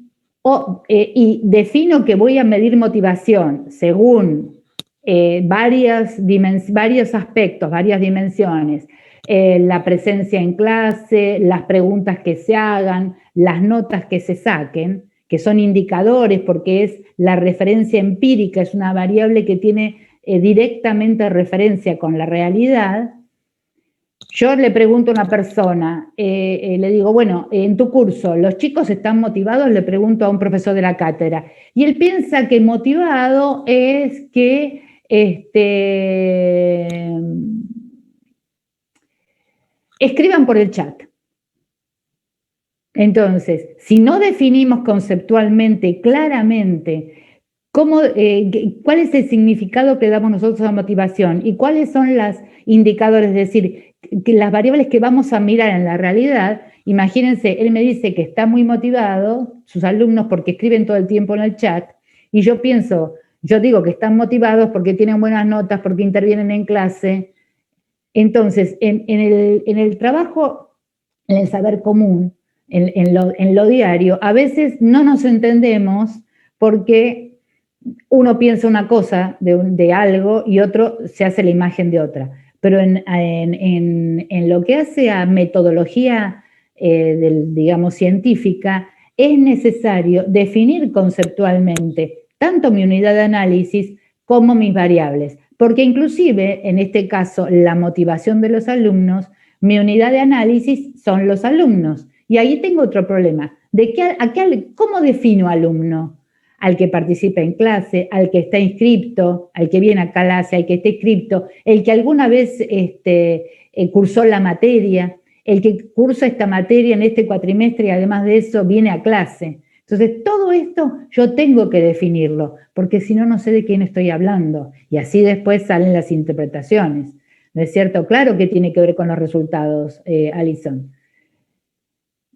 defino que voy a medir motivación según varios aspectos, varias dimensiones, la presencia en clase, las preguntas que se hagan, las notas que se saquen, que son indicadores porque es la referencia empírica, es una variable que tiene directamente referencia con la realidad. Yo le pregunto a una persona, le digo, bueno, en tu curso, ¿los chicos están motivados? Le pregunto a un profesor de la cátedra. Y él piensa que motivado es que escriban por el chat. Entonces, si no definimos conceptualmente, claramente, cuál es el significado que damos nosotros a la motivación y cuáles son los indicadores, es decir, que las variables que vamos a mirar en la realidad, imagínense, él me dice que está muy motivado, sus alumnos porque escriben todo el tiempo en el chat, y yo digo que están motivados porque tienen buenas notas, porque intervienen en clase. Entonces, en el trabajo, en el saber común, en lo diario, a veces no nos entendemos porque uno piensa una cosa de algo y otro se hace la imagen de otra. Pero en lo que hace a metodología, digamos, científica, es necesario definir conceptualmente tanto mi unidad de análisis como mis variables. Porque inclusive, en este caso, la motivación de los alumnos, mi unidad de análisis son los alumnos. Y ahí tengo otro problema. ¿Cómo defino alumno? Al que participa en clase, al que está inscripto, al que viene a clase, al que está inscripto, el que alguna vez cursó la materia, el que cursa esta materia en este cuatrimestre y además de eso viene a clase. Entonces, todo esto yo tengo que definirlo, porque si no, no sé de quién estoy hablando. Y así después salen las interpretaciones. ¿No es cierto? Claro que tiene que ver con los resultados, Alison.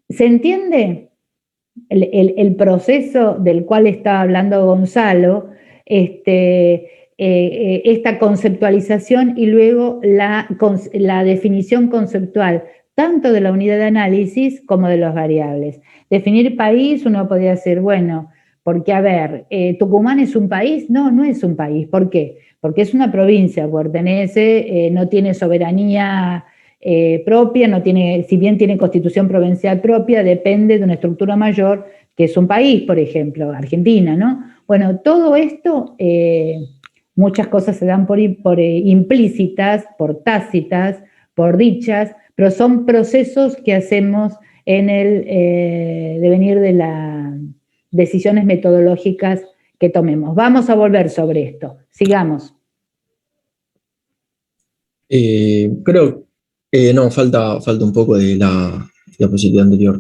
¿Se entiende el proceso del cual estaba hablando Gonzalo, esta conceptualización y luego la definición conceptual, tanto de la unidad de análisis como de las variables? Definir país, uno podría decir, bueno, porque a ver, ¿Tucumán es un país? No, no es un país. ¿Por qué? Porque es una provincia, pertenece, no tiene soberanía propia, no tiene, si bien tiene constitución provincial propia, depende de una estructura mayor que es un país, por ejemplo, Argentina, ¿no? Bueno, todo esto, muchas cosas se dan por implícitas, por tácitas, por dichas, pero son procesos que hacemos en el devenir de las decisiones metodológicas que tomemos. Vamos a volver sobre esto. Sigamos. Creo no, falta un poco de la diapositiva anterior.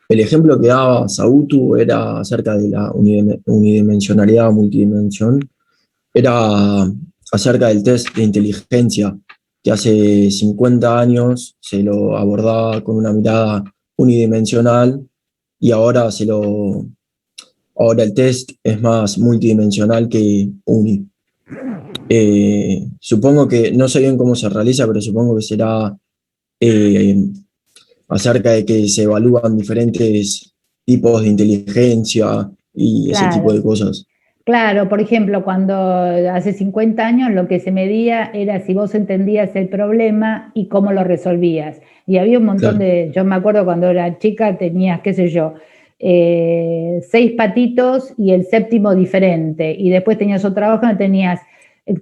El ejemplo que daba Sautu era acerca de la unidimensionalidad o multidimensión. Era acerca del test de inteligencia, que hace 50 años se lo abordaba con una mirada unidimensional y ahora el test es más multidimensional que uni. Supongo que, no sé bien cómo se realiza, pero supongo que será acerca de que se evalúan diferentes tipos de inteligencia y ese tipo de cosas. Claro, por ejemplo, cuando hace 50 años lo que se medía era si vos entendías el problema y cómo lo resolvías. Y había un montón yo me acuerdo cuando era chica tenías, qué sé yo, 6 patitos y el séptimo diferente. Y después tenías otra hoja donde tenías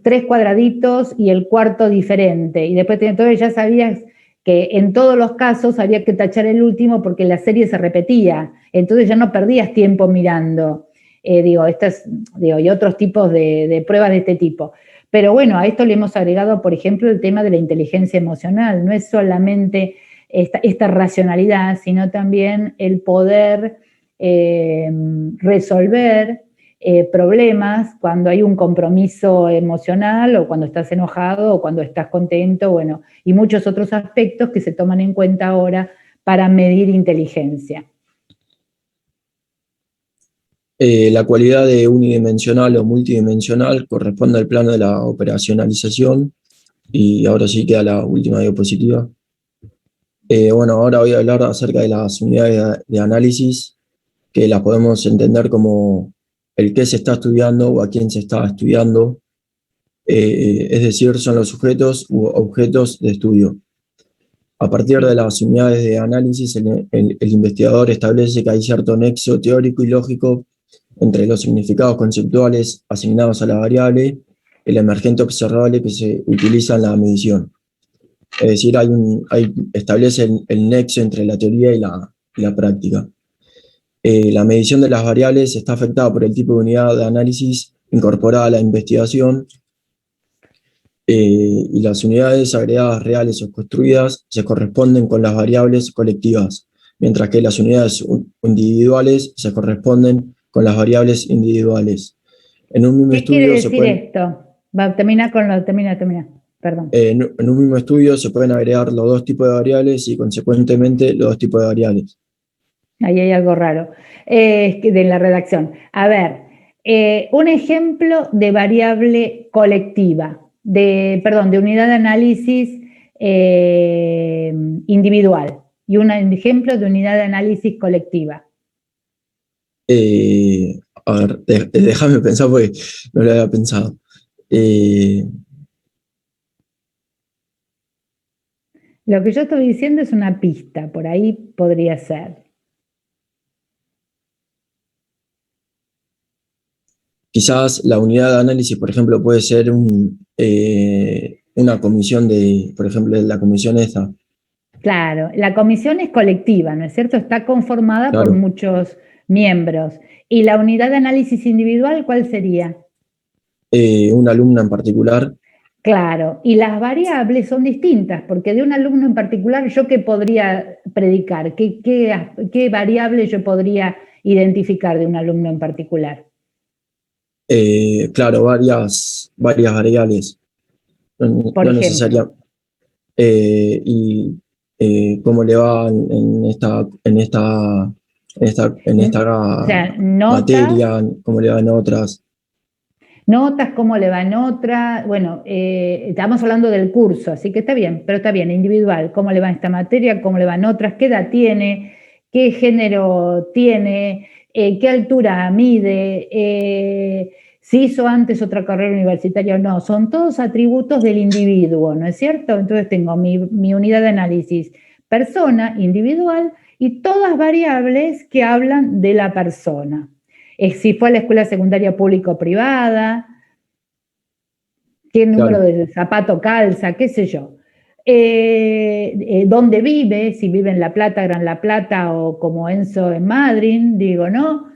3 cuadraditos y el cuarto diferente. Y después entonces ya sabías que en todos los casos había que tachar el último porque la serie se repetía. Entonces ya no perdías tiempo mirando. Y otros tipos de pruebas de este tipo. Pero bueno, a esto le hemos agregado, por ejemplo, el tema de la inteligencia emocional. No es solamente esta racionalidad, sino también el poder resolver problemas cuando hay un compromiso emocional o cuando estás enojado o cuando estás contento, bueno, y muchos otros aspectos que se toman en cuenta ahora para medir inteligencia. La cualidad de unidimensional o multidimensional corresponde al plano de la operacionalización. Y ahora sí queda la última diapositiva. Bueno, ahora voy a hablar acerca de las unidades de análisis, que las podemos entender como el qué se está estudiando o a quién se está estudiando. Es decir, son los sujetos u objetos de estudio. A partir de las unidades de análisis, el investigador establece que hay cierto nexo teórico y lógico entre los significados conceptuales asignados a la variable, el emergente observable que se utiliza en la medición. Es decir, establece el nexo entre la teoría y la práctica. La medición de las variables está afectada por el tipo de unidad de análisis incorporada a la investigación, y las unidades agregadas reales o construidas se corresponden con las variables colectivas, mientras que las unidades individuales se corresponden con las variables individuales. En un mismo ¿Qué quiere estudio decir esto? Termina. Perdón. En un mismo estudio se pueden agregar los dos tipos de variables y consecuentemente los dos tipos de variables. Ahí hay algo raro de la redacción. A ver, un ejemplo de variable colectiva, de unidad de análisis individual y un ejemplo de unidad de análisis colectiva. A ver, déjame pensar porque no lo había pensado. Lo que yo estoy diciendo es una pista, por ahí podría ser. Quizás la unidad de análisis, por ejemplo, puede ser una comisión por ejemplo, la comisión esta. Claro, la comisión es colectiva, ¿no es cierto? Está conformada por muchos miembros. ¿Y la unidad de análisis individual cuál sería? Una alumna en particular. Claro, y las variables son distintas, porque de un alumno en particular, ¿yo qué podría predicar? ¿Qué variable yo podría identificar de un alumno en particular? Claro, varias variables. Por ejemplo. Cómo le va en esta O sea, materia, cómo le va en otras. Notas, cómo le va en otra. Bueno, estamos hablando del curso, así que está bien, pero está bien, individual. ¿Cómo le va en esta materia? ¿Cómo le va en otras? ¿Qué edad tiene? ¿Qué género tiene? ¿Qué altura mide? Si hizo antes otra carrera universitaria o no. Son todos atributos del individuo, ¿no es cierto? Entonces tengo mi unidad de análisis persona, individual, y todas variables que hablan de la persona. Si fue a la escuela secundaria pública o privada, qué número de zapato calza, qué sé yo. Dónde vive, si vive en La Plata, Gran La Plata o como Enzo en Madrid, digo, ¿no?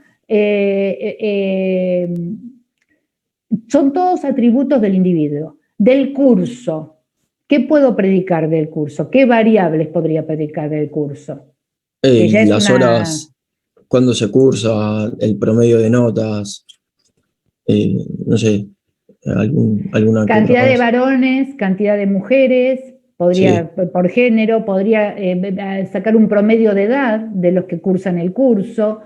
Son todos atributos del individuo. Del curso, ¿qué puedo predicar del curso? ¿Qué variables podría predicar del curso? Las horas, cuándo se cursa, el promedio de notas, no sé, alguna cantidad de varones, cantidad de mujeres, podría, sí, por género, podría sacar un promedio de edad de los que cursan el curso,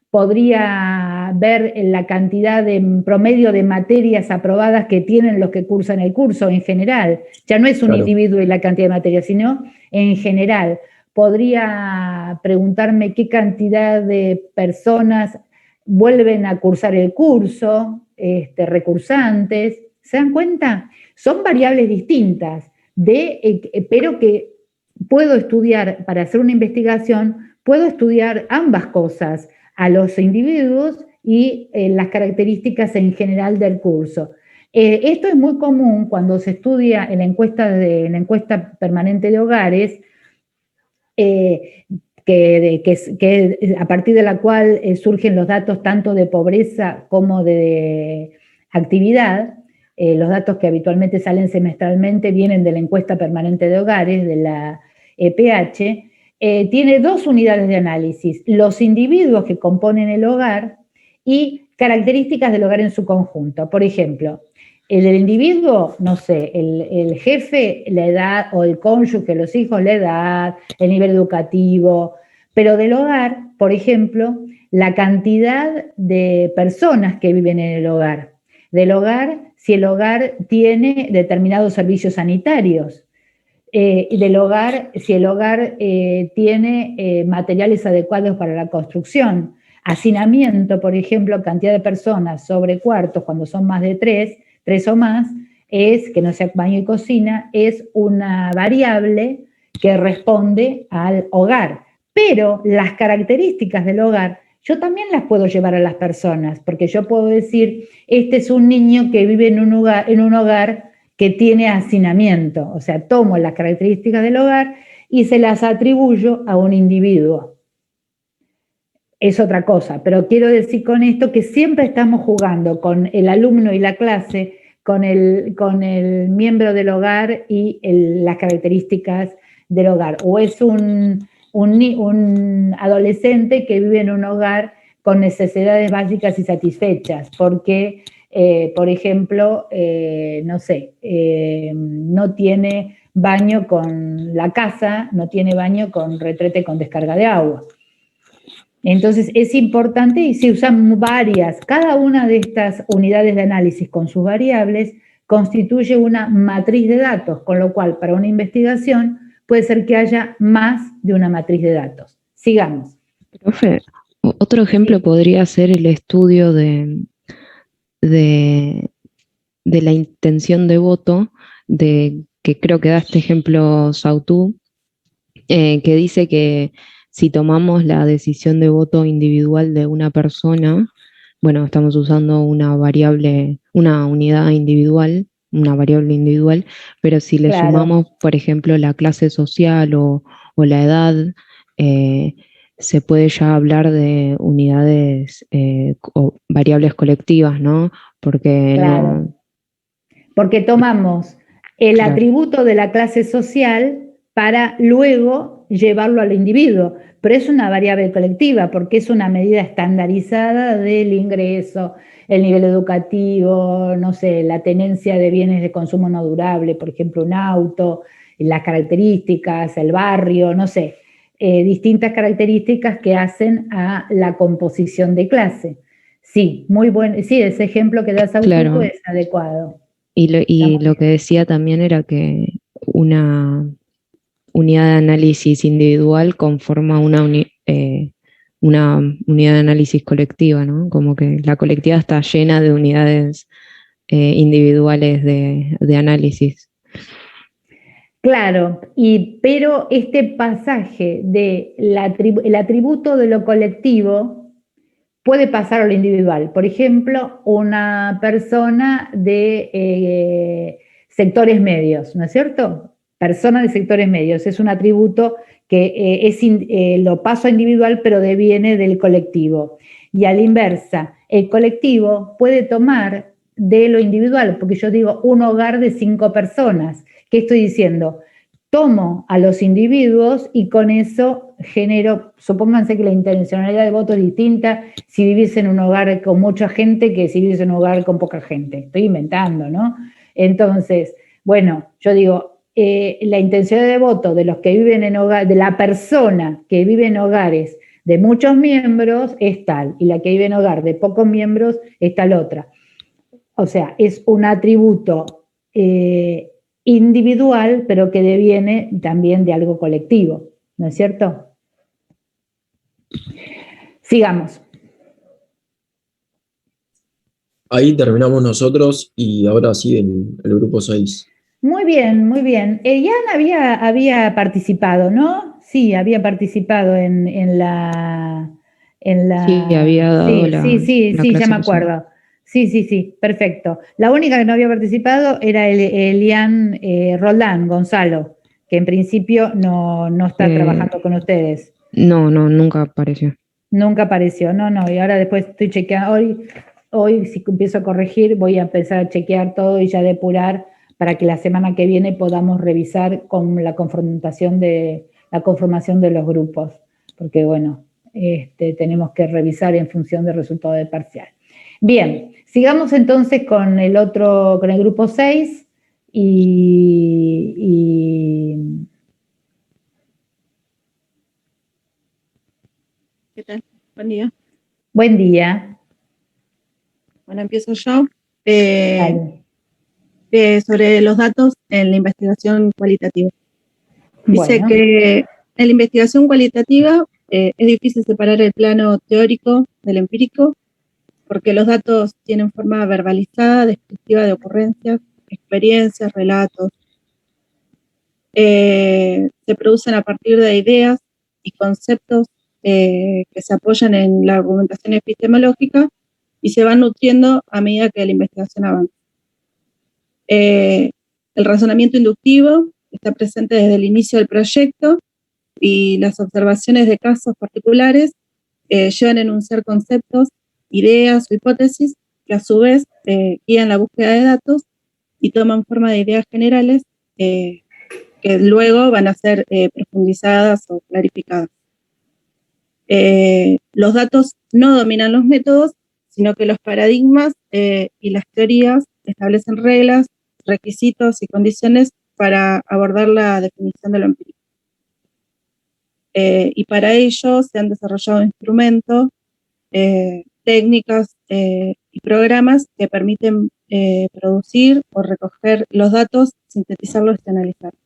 podría ver la cantidad de promedio de materias aprobadas que tienen los que cursan el curso en general. Ya no es un individuo y la cantidad de materias, sino en general. Podría preguntarme qué cantidad de personas vuelven a cursar el curso, recursantes. ¿Se dan cuenta? Son variables distintas, pero que puedo estudiar, para hacer una investigación, puedo estudiar ambas cosas, a los individuos y las características en general del curso. Esto es muy común cuando se estudia en la encuesta permanente de hogares, que a partir de la cual surgen los datos tanto de pobreza como de actividad. Los datos que habitualmente salen semestralmente vienen de la encuesta permanente de hogares, de la EPH. Tiene dos unidades de análisis: los individuos que componen el hogar y características del hogar en su conjunto. Por ejemplo, el individuo, no sé, el jefe, la edad, o el cónyuge, los hijos, la edad, el nivel educativo, Pero del hogar, por ejemplo, la cantidad de personas que viven en el hogar. Del hogar, si el hogar tiene determinados servicios sanitarios. Del hogar, si el hogar tiene materiales adecuados para la construcción. Hacinamiento, por ejemplo, cantidad de personas sobre cuartos, cuando son más de tres o más, es, que no sea baño y cocina, es una variable que responde al hogar. Pero las características del hogar, yo también las puedo llevar a las personas, porque yo puedo decir, este es un niño que vive en un hogar que tiene hacinamiento, o sea, tomo las características del hogar y se las atribuyo a un individuo. Es otra cosa, pero quiero decir con esto que siempre estamos jugando con el alumno y la clase, con el miembro del hogar y las características del hogar. O es un adolescente que vive en un hogar con necesidades básicas y satisfechas, porque, por ejemplo, no sé, no tiene baño con la casa, no tiene baño con retrete con descarga de agua. Entonces es importante y se usan varias, cada una de estas unidades de análisis con sus variables constituye una matriz de datos, con lo cual para una investigación puede ser que haya más de una matriz de datos. Sigamos. Profe, otro ejemplo podría ser el estudio de la intención de voto, que creo que da este ejemplo Sautou, que dice que si tomamos la decisión de voto individual de una persona, bueno, estamos usando una variable, una unidad individual, una variable individual, pero si le sumamos, por ejemplo, la clase social o la edad, se puede ya hablar de unidades o variables colectivas, ¿no? Porque no... Porque tomamos el atributo de la clase social para luego llevarlo al individuo, pero es una variable colectiva porque es una medida estandarizada del ingreso, el nivel educativo, no sé, la tenencia de bienes de consumo no durable, por ejemplo, un auto, las características, el barrio, no sé, distintas características que hacen a la composición de clase. Sí, muy bueno, sí, ese ejemplo que das Augusto es adecuado. Y lo que decía también era que una unidad de análisis individual conforma una unidad de análisis colectiva, ¿no? Como que la colectiva está llena de unidades individuales de análisis. Claro, pero este pasaje del atributo de lo colectivo puede pasar a lo individual. Por ejemplo, una persona de sectores medios, ¿no es cierto? Persona de sectores medios, es un atributo que lo paso a individual, pero deviene del colectivo. Y a la inversa, el colectivo puede tomar de lo individual, porque yo digo un hogar de 5 personas. ¿Qué estoy diciendo? Tomo a los individuos y con eso genero, supónganse que la intencionalidad de voto es distinta si vivís en un hogar con mucha gente que si vivís en un hogar con poca gente. Estoy inventando, ¿no? Entonces, bueno, yo digo, la intencionalidad de voto de los que viven en hogar, de la persona que vive en hogares de muchos miembros es tal, y la que vive en hogar de pocos miembros es tal otra. O sea, es un atributo individual, pero que deviene también de algo colectivo, ¿no es cierto? Sigamos. Ahí terminamos nosotros y ahora sí el grupo 6. Muy bien, muy bien. Elian había participado, ¿no? Sí, había participado en la... Sí, había dado la sí, clase ya me acuerdo. Sí, perfecto. La única que no había participado era Elian Roldán, Gonzalo, que en principio no está trabajando con ustedes. No, nunca apareció. Nunca apareció, no, y ahora después estoy chequeando, hoy si empiezo a corregir, voy a empezar a chequear todo y ya depurar para que la semana que viene podamos revisar con la conformación de los grupos, porque bueno, tenemos que revisar en función del resultado del parcial. Bien, sigamos entonces con el grupo 6 y ¿Qué tal? Buen día. Buen día. Bueno, empiezo yo. Dale. Sobre los datos en la investigación cualitativa. Dice Bueno. que en la investigación cualitativa es difícil separar el plano teórico del empírico porque los datos tienen forma verbalizada, descriptiva de ocurrencias, experiencias, relatos. Se producen a partir de ideas y conceptos que se apoyan en la argumentación epistemológica y se van nutriendo a medida que la investigación avanza. El razonamiento inductivo está presente desde el inicio del proyecto y las observaciones de casos particulares llevan a enunciar conceptos, ideas o hipótesis que a su vez guían la búsqueda de datos y toman forma de ideas generales que luego van a ser profundizadas o clarificadas. Los datos no dominan los métodos, sino que los paradigmas y las teorías establecen reglas, requisitos y condiciones para abordar la definición de lo empírico. Y para ello se han desarrollado instrumentos, técnicas y programas que permiten producir o recoger los datos, sintetizarlos y analizarlos.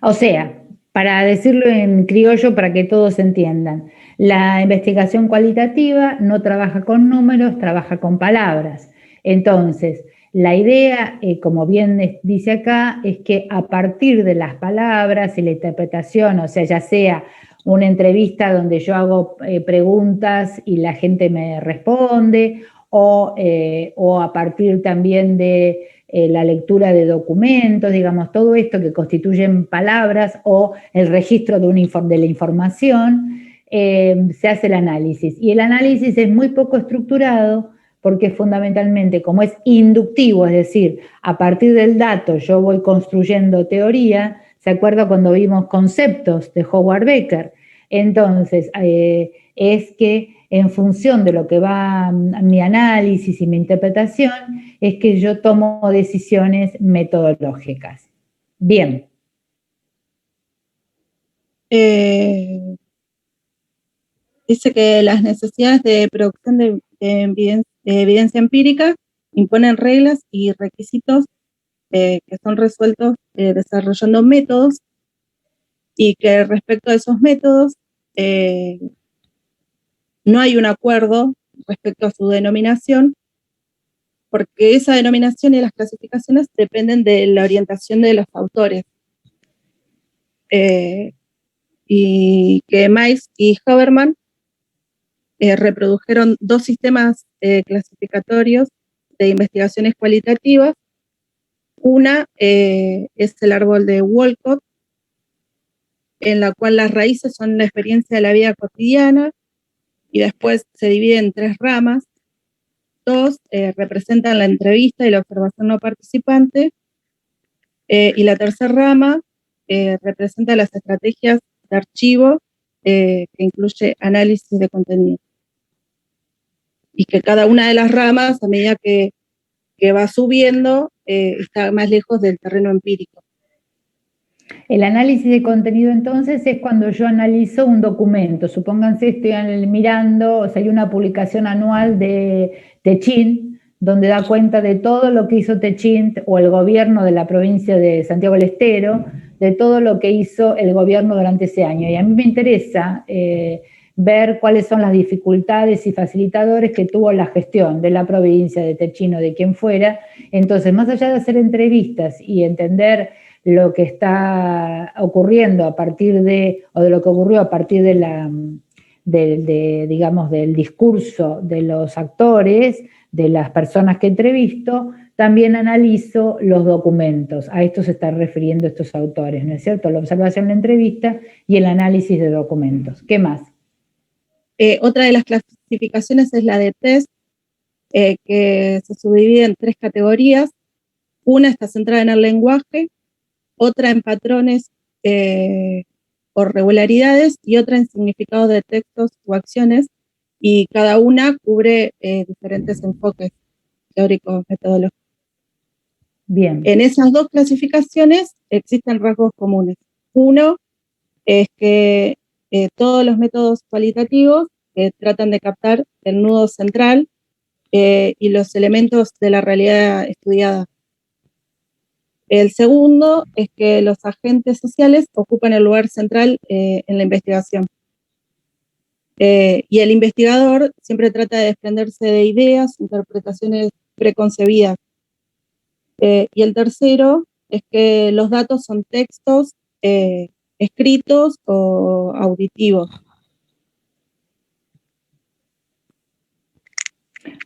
O sea, para decirlo en criollo para que todos entiendan, la investigación cualitativa no trabaja con números, trabaja con palabras. Entonces, la idea, como bien dice acá, es que a partir de las palabras y la interpretación, o sea, ya sea una entrevista donde yo hago preguntas y la gente me responde, o a partir también de la lectura de documentos, digamos, todo esto que constituyen palabras o el registro de la información, se hace el análisis. Y el análisis es muy poco estructurado porque fundamentalmente, como es inductivo, es decir, a partir del dato yo voy construyendo teoría. ¿Se acuerda cuando vimos conceptos de Howard Becker? Entonces, es que en función de lo que va mi análisis y mi interpretación, es que yo tomo decisiones metodológicas. Bien. Dice que las necesidades de producción de evidencia empírica imponen reglas y requisitos que son resueltos desarrollando métodos y que respecto a esos métodos no hay un acuerdo respecto a su denominación, porque esa denominación y las clasificaciones dependen de la orientación de los autores. Y que Mais y Haberman reprodujeron dos sistemas clasificatorios de investigaciones cualitativas. Una es el árbol de Wolcott, en la cual las raíces son la experiencia de la vida cotidiana, y después se divide en tres ramas. Dos representan la entrevista y la observación no participante, y la tercera rama representa las estrategias de archivo, que incluye análisis de contenido. Y que cada una de las ramas, a medida que va subiendo, está más lejos del terreno empírico. El análisis de contenido, entonces, es cuando yo analizo un documento. Supónganse, estoy mirando, o sea, hay una publicación anual de Techint, donde da cuenta de todo lo que hizo Techint o el gobierno de la provincia de Santiago del Estero, de todo lo que hizo el gobierno durante ese año. Y a mí me interesa ver cuáles son las dificultades y facilitadores que tuvo la gestión de la provincia, de Techint o de quien fuera. Entonces, más allá de hacer entrevistas y entender lo que está ocurriendo a partir de, o de lo que ocurrió a partir digamos, del discurso de los actores, de las personas que entrevisto, también analizo los documentos. A esto se están refiriendo estos autores, ¿no es cierto? La observación, la entrevista y el análisis de documentos. ¿Qué más? Otra de las clasificaciones es la de test, que se subdivide en tres categorías. Una está centrada en el lenguaje, otra en patrones o regularidades y otra en significados de textos o acciones, y cada una cubre diferentes enfoques teóricos, metodológicos. Bien. En esas dos clasificaciones existen rasgos comunes. Uno es que todos los métodos cualitativos tratan de captar el nudo central y los elementos de la realidad estudiada. El segundo es que los agentes sociales ocupan el lugar central en la investigación. Y el investigador siempre trata de desprenderse de ideas, interpretaciones preconcebidas. Y el tercero es que los datos son textos escritos o auditivos.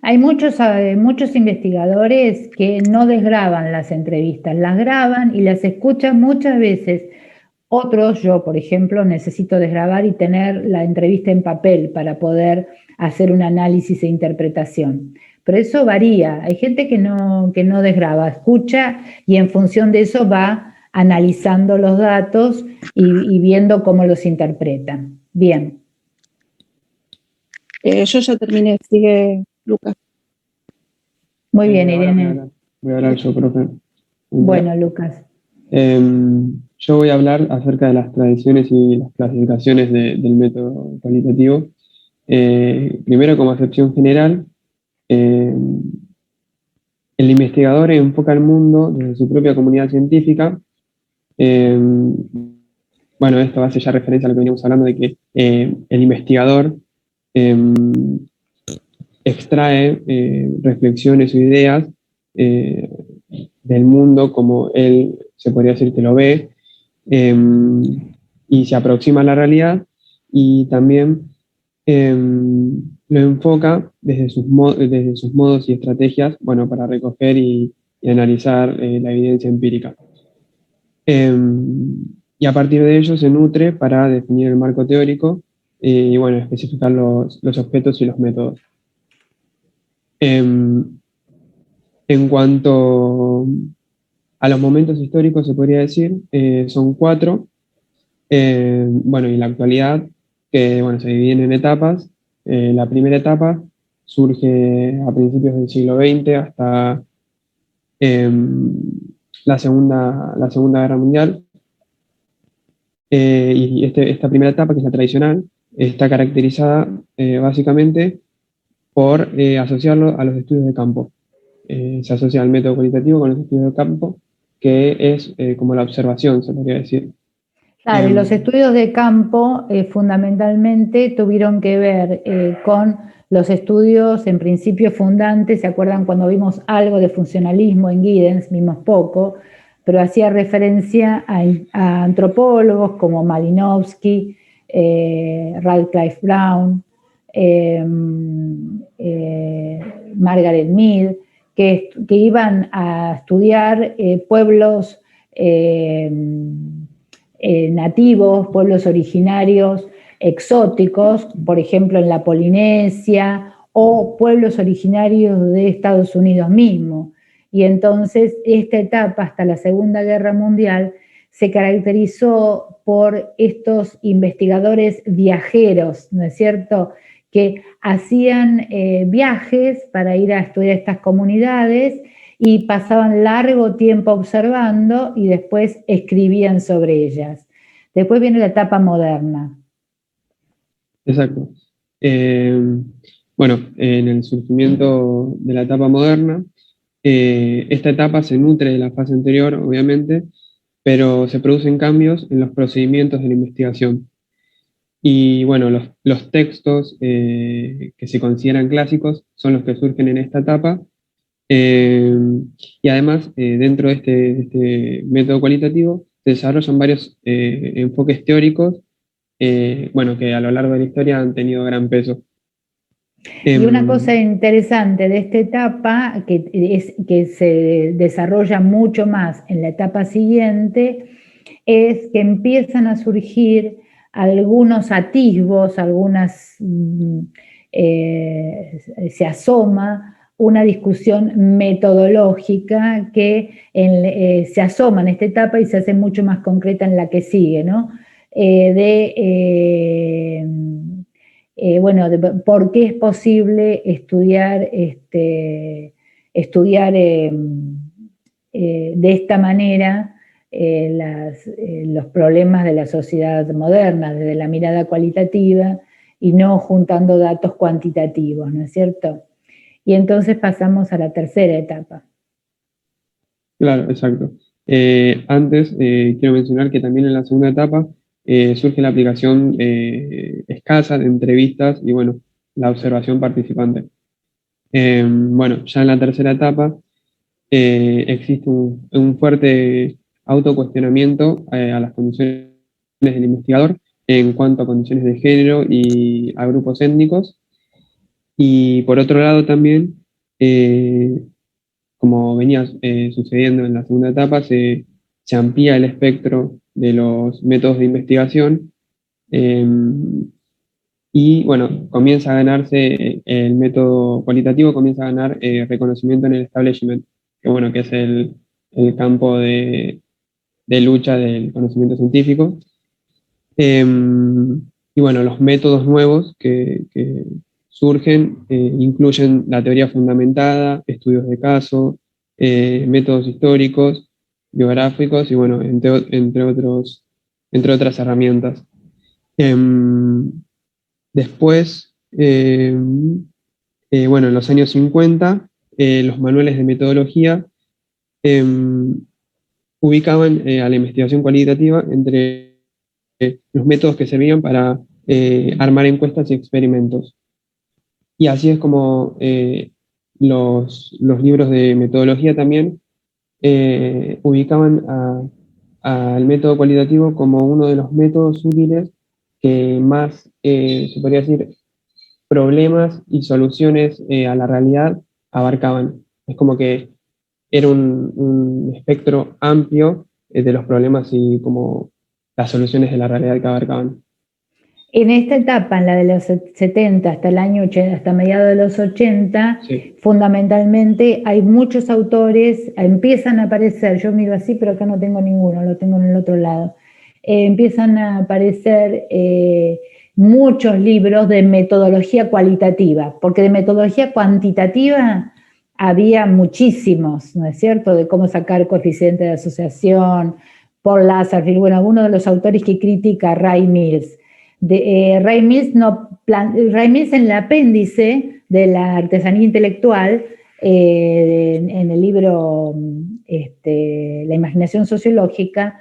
Hay muchos investigadores que no desgraban las entrevistas, las graban y las escuchan muchas veces. Otros, yo por ejemplo, necesito desgrabar y tener la entrevista en papel para poder hacer un análisis e interpretación. Pero eso varía. Hay gente que no desgraba, escucha y en función de eso va analizando los datos y viendo cómo los interpretan. Bien. Yo ya terminé, sigue Lucas. Muy bien, Irene. Voy a hablar yo, profe. Bueno, Lucas. Yo voy a hablar acerca de las tradiciones y las clasificaciones del método cualitativo. Primero, como acepción general, el investigador enfoca el mundo desde su propia comunidad científica. Bueno, esto hace ya referencia a lo que veníamos hablando de que el investigador extrae reflexiones o ideas del mundo como él se podría decir que lo ve, y se aproxima a la realidad, y también lo enfoca desde sus modos y estrategias, bueno, para recoger y analizar la evidencia empírica. Y a partir de ello se nutre para definir el marco teórico y, bueno, especificar los objetos y los métodos. En cuanto a los momentos históricos, se podría decir, son 4. Bueno, y en la actualidad, que bueno, se dividen en etapas. La primera etapa surge a principios del siglo XX hasta la Segunda Guerra Mundial. Y esta primera etapa, que es la tradicional, está caracterizada básicamente por asociarlo a los estudios de campo. Se asocia al método cualitativo con los estudios de campo, que es como la observación, se podría decir. Claro, y los estudios de campo fundamentalmente tuvieron que ver con los estudios en principio fundantes. ¿Se acuerdan cuando vimos algo de funcionalismo en Giddens? Vimos poco, pero hacía referencia a antropólogos como Malinowski, Radcliffe Brown, Margaret Mead, que iban a estudiar pueblos nativos, pueblos originarios exóticos, por ejemplo en la Polinesia, o pueblos originarios de Estados Unidos mismo. Y entonces esta etapa hasta la Segunda Guerra Mundial se caracterizó por estos investigadores viajeros, ¿no es cierto?, que hacían viajes para ir a estudiar estas comunidades y pasaban largo tiempo observando y después escribían sobre ellas. Después viene la etapa moderna. Exacto. Bueno, en el surgimiento de la etapa moderna, esta etapa se nutre de la fase anterior, obviamente, pero se producen cambios en los procedimientos de la investigación. Y bueno, los textos que se consideran clásicos son los que surgen en esta etapa. Y además, dentro de este método cualitativo, se desarrollan varios enfoques teóricos, bueno, que a lo largo de la historia han tenido gran peso. Y una cosa interesante de esta etapa, que se desarrolla mucho más en la etapa siguiente, es que empiezan a surgir algunos atisbos, se asoma una discusión metodológica que se asoma en esta etapa y se hace mucho más concreta en la que sigue, ¿no? Bueno, de por qué es posible estudiar de esta manera los problemas de la sociedad moderna, desde la mirada cualitativa y no juntando datos cuantitativos, ¿no es cierto? Y entonces pasamos a la tercera etapa. Claro, exacto. Antes quiero mencionar que también en la segunda etapa surge la aplicación escasa de entrevistas y bueno, la observación participante. Bueno, ya en la tercera etapa existe un fuerte autocuestionamiento a las condiciones del investigador en cuanto a condiciones de género y a grupos étnicos. Y por otro lado también, como venía sucediendo en la segunda etapa, se amplía el espectro de los métodos de investigación y bueno, comienza a ganarse el método cualitativo, comienza a ganar reconocimiento en el establishment, que bueno, que es el campo de lucha del conocimiento científico. Y bueno, los métodos nuevos que surgen incluyen la teoría fundamentada, estudios de caso, métodos históricos, biográficos y bueno, entre otras herramientas. Después, bueno, en los años 50, los manuales de metodología ubicaban a la investigación cualitativa entre los métodos que servían para armar encuestas y experimentos. Y así es como los libros de metodología también ubicaban al método cualitativo como uno de los métodos útiles que más, se podría decir, problemas y soluciones a la realidad abarcaban. Es como que era un espectro amplio de los problemas y como las soluciones de la realidad que abarcaban. En esta etapa, en la de los 70 hasta el año 80, hasta mediados de los 80, sí, fundamentalmente hay muchos autores, empiezan a aparecer, yo miro así, pero acá no tengo ninguno, lo tengo en el otro lado, empiezan a aparecer muchos libros de metodología cualitativa, porque de metodología cuantitativa había muchísimos, ¿no es cierto?, de cómo sacar coeficiente de asociación, Paul Lazarsfeld, bueno, uno de los autores que critica a Ray Mills. Ray Mills en el apéndice de la artesanía intelectual, en el libro La imaginación sociológica,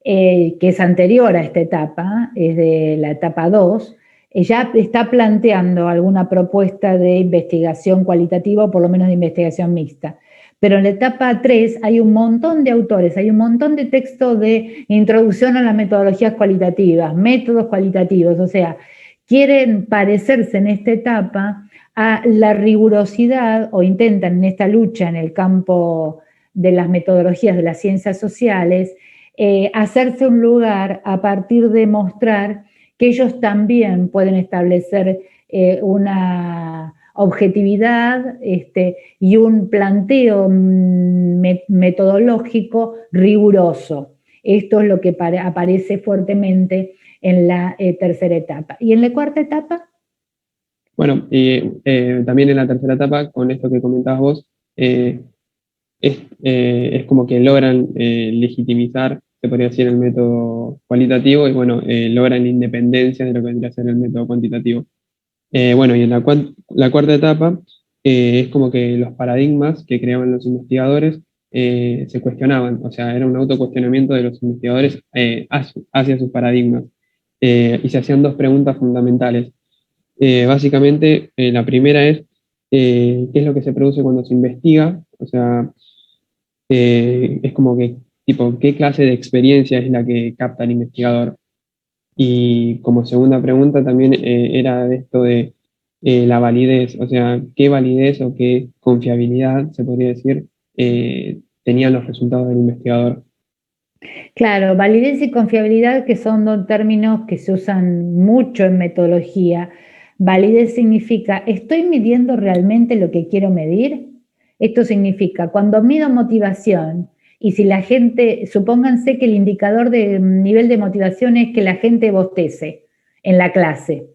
que es anterior a esta etapa, es de la etapa 2, ya está planteando alguna propuesta de investigación cualitativa o por lo menos de investigación mixta. Pero en la etapa 3 hay un montón de autores, hay un montón de textos de introducción a las metodologías cualitativas, métodos cualitativos, o sea, quieren parecerse en esta etapa a la rigurosidad o intentan en esta lucha en el campo de las metodologías de las ciencias sociales, hacerse un lugar a partir de mostrar que ellos también pueden establecer una objetividad y un planteo metodológico riguroso. Esto es lo que aparece fuertemente en la tercera etapa. ¿Y en la cuarta etapa? Bueno, también en la tercera etapa, con esto que comentabas vos, es como que logran legitimizar, se podría decir, el método cualitativo y bueno, logran la independencia de lo que vendría a ser el método cuantitativo. Bueno, y en la cuarta etapa es como que los paradigmas que creaban los investigadores se cuestionaban, o sea, era un autocuestionamiento de los investigadores hacia sus paradigmas. Y se hacían dos preguntas fundamentales. Básicamente, la primera es, ¿qué es lo que se produce cuando se investiga? O sea, es como que, tipo, ¿qué clase de experiencia es la que capta el investigador? Y como segunda pregunta también era de esto de la validez, o sea, qué validez o qué confiabilidad, se podría decir, tenían los resultados del investigador. Claro, validez y confiabilidad, que son dos términos que se usan mucho en metodología. Validez significa, ¿estoy midiendo realmente lo que quiero medir? Esto significa, cuando mido motivación, y si la gente, supónganse que el indicador de nivel de motivación es que la gente bostece en la clase,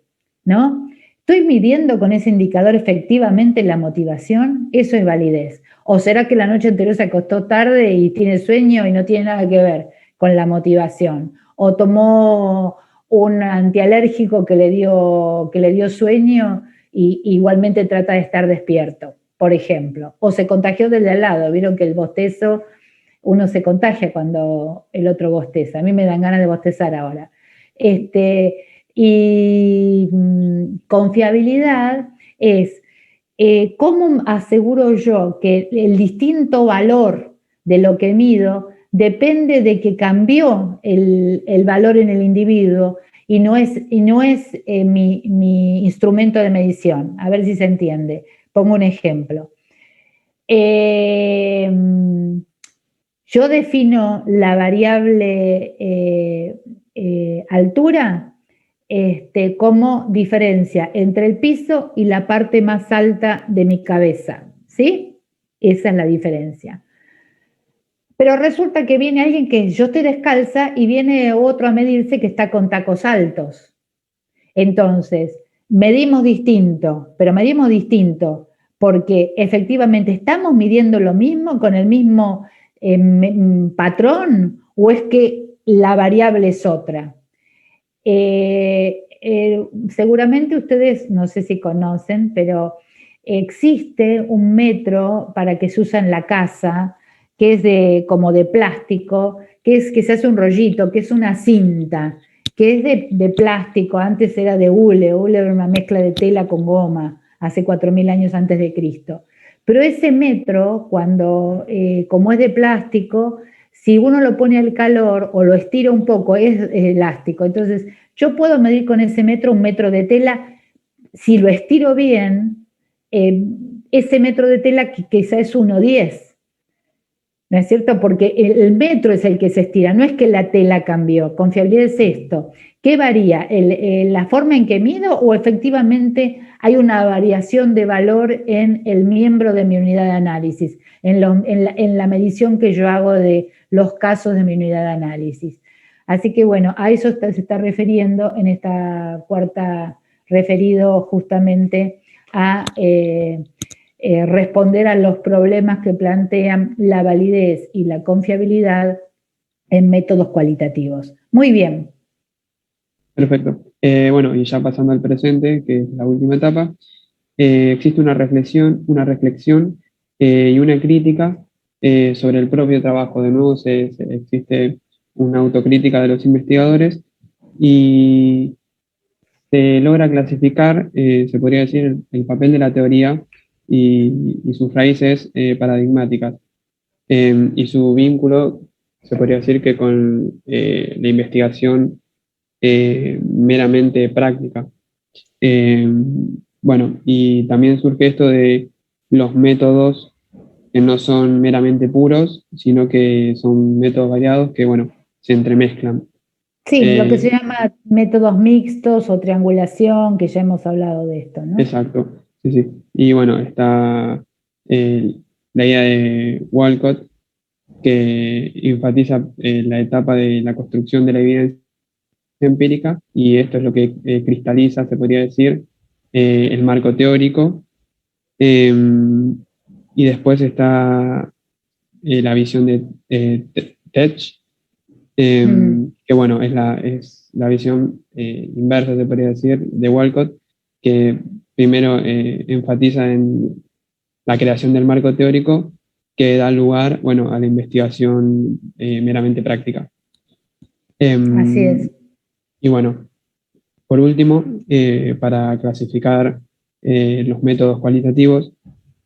¿no? ¿Estoy midiendo con ese indicador efectivamente la motivación? Eso es validez. ¿O será que la noche anterior se acostó tarde y tiene sueño y no tiene nada que ver con la motivación? ¿O tomó un antialérgico que le dio sueño y igualmente trata de estar despierto, por ejemplo? ¿O se contagió del de al lado? Vieron que el bostezo, uno se contagia cuando el otro bosteza. A mí me dan ganas de bostezar ahora. Y confiabilidad es cómo aseguro yo que el distinto valor de lo que mido depende de que cambió el valor en el individuo y no es mi instrumento de medición. A ver si se entiende. Pongo un ejemplo. Yo defino la variable altura como diferencia entre el piso y la parte más alta de mi cabeza, ¿sí? Esa es la diferencia. Pero resulta que viene alguien que yo estoy descalza y viene otro a medirse que está con tacos altos. Entonces, medimos distinto, pero medimos distinto porque efectivamente estamos midiendo lo mismo con el mismo patrón o es que la variable es otra. Seguramente ustedes, no sé si conocen, pero existe un metro para que se usa en la casa, que es como de plástico, que se hace un rollito, que es una cinta, que es de plástico, antes era de hule era una mezcla de tela con goma, hace 4.000 años antes de Cristo. Pero ese metro, como es de plástico, si uno lo pone al calor o lo estira un poco, es elástico. Entonces, yo puedo medir con ese metro un metro de tela. Si lo estiro bien, ese metro de tela quizá es 1,10. ¿No es cierto? Porque el metro es el que se estira, no es que la tela cambió. Confiabilidad es esto. ¿Qué varía? ¿La forma en que mido o efectivamente hay una variación de valor en el miembro de mi unidad de análisis, en la medición que yo hago de los casos de mi unidad de análisis? Así que bueno, a eso se está refiriendo en esta cuarta, referido justamente a responder a los problemas que plantean la validez y la confiabilidad en métodos cualitativos. Muy bien. Perfecto. Bueno, y ya pasando al presente, que es la última etapa, existe una reflexión y una crítica sobre el propio trabajo. De nuevo, existe una autocrítica de los investigadores y se logra clasificar, se podría decir, el papel de la teoría y sus raíces paradigmáticas y su vínculo, se podría decir que con la investigación meramente práctica. Bueno, y también surge esto de los métodos que no son meramente puros, sino que son métodos variados que, bueno, se entremezclan. Sí, lo que se llama métodos mixtos o triangulación, que ya hemos hablado de esto, ¿no? Exacto, sí, sí. Y bueno, está la idea de Walcott, que enfatiza la etapa de la construcción de la evidencia empírica, y esto es lo que cristaliza, se podría decir, el marco teórico. Y después está la visión de Tech, que bueno, es la visión inversa, se podría decir, de Walcott, que primero enfatiza en la creación del marco teórico que da lugar, bueno, a la investigación meramente práctica. Así es. Y bueno, por último, para clasificar los métodos cualitativos,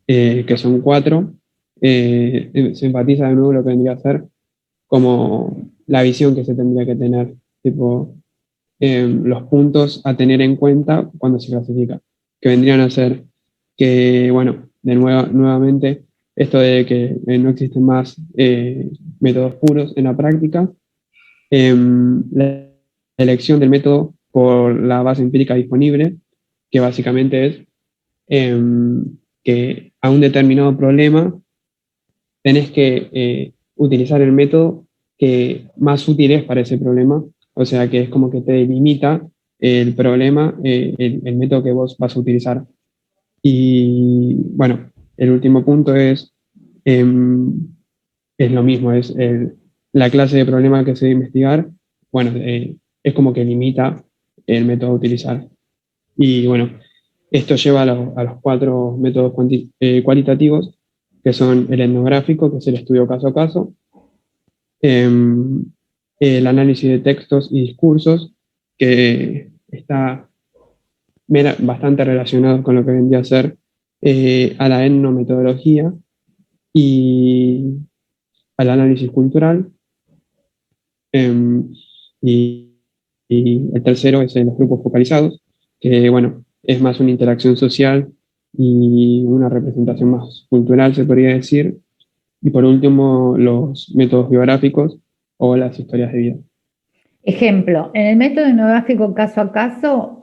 que son 4, se enfatiza de nuevo lo que vendría a ser como la visión que se tendría que tener, tipo los puntos a tener en cuenta cuando se clasifica, que vendrían a ser que, bueno, nuevamente, esto de que no existen más métodos puros en la práctica, la elección del método por la base empírica disponible, que básicamente es que a un determinado problema tenés que utilizar el método que más útil es para ese problema, o sea que es como que te delimita el problema, el método que vos vas a utilizar. Y bueno, el último punto es lo mismo, la clase de problema que se debe investigar, bueno, es como que limita el método a utilizar. Y bueno, esto lleva a los 4 métodos cualitativos, que son el etnográfico, que es el estudio caso a caso, el análisis de textos y discursos, que está bastante relacionado con lo que vendría a ser a la etnometodología y al análisis cultural. Y el tercero es los grupos focalizados, que bueno, es más una interacción social y una representación más cultural, se podría decir. Y por último, los métodos biográficos o las historias de vida. Ejemplo, en el método etnográfico caso a caso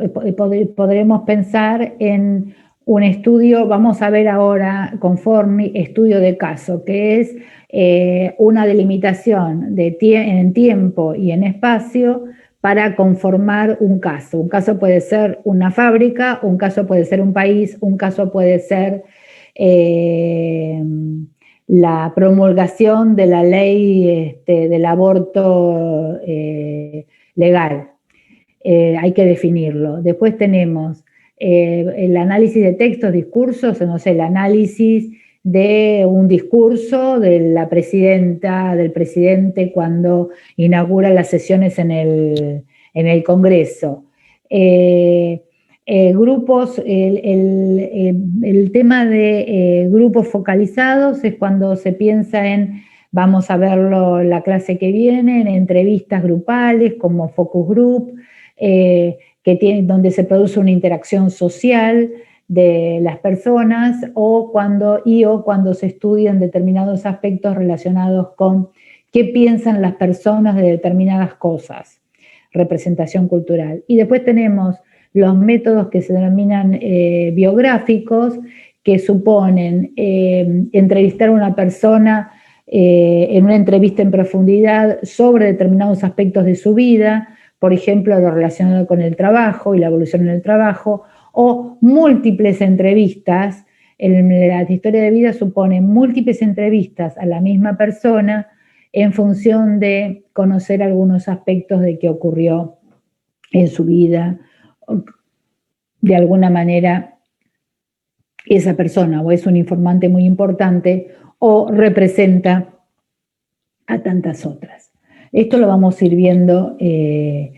podremos pensar en un estudio, vamos a ver ahora conforme estudio de caso, que es una delimitación en tiempo y en espacio para conformar un caso. Un caso puede ser una fábrica, un caso puede ser un país, un caso puede ser la promulgación de la ley del aborto legal. Hay que definirlo. Después tenemos el análisis de textos, discursos, no sé, el análisis de un discurso de la presidenta, del presidente cuando inaugura las sesiones en el Congreso. Grupos, el tema de grupos focalizados es cuando se piensa en, vamos a verlo la clase que viene, en entrevistas grupales como focus group, donde se produce una interacción social de las personas o cuando se estudian determinados aspectos relacionados con qué piensan las personas de determinadas cosas, representación cultural. Y después tenemos los métodos que se denominan biográficos, que suponen entrevistar a una persona en una entrevista en profundidad sobre determinados aspectos de su vida, por ejemplo, lo relacionado con el trabajo y la evolución en el trabajo, o múltiples entrevistas. La historia de vida supone múltiples entrevistas a la misma persona en función de conocer algunos aspectos de qué ocurrió en su vida. De alguna manera, esa persona o es un informante muy importante o representa a tantas otras. Esto lo vamos a ir viendo en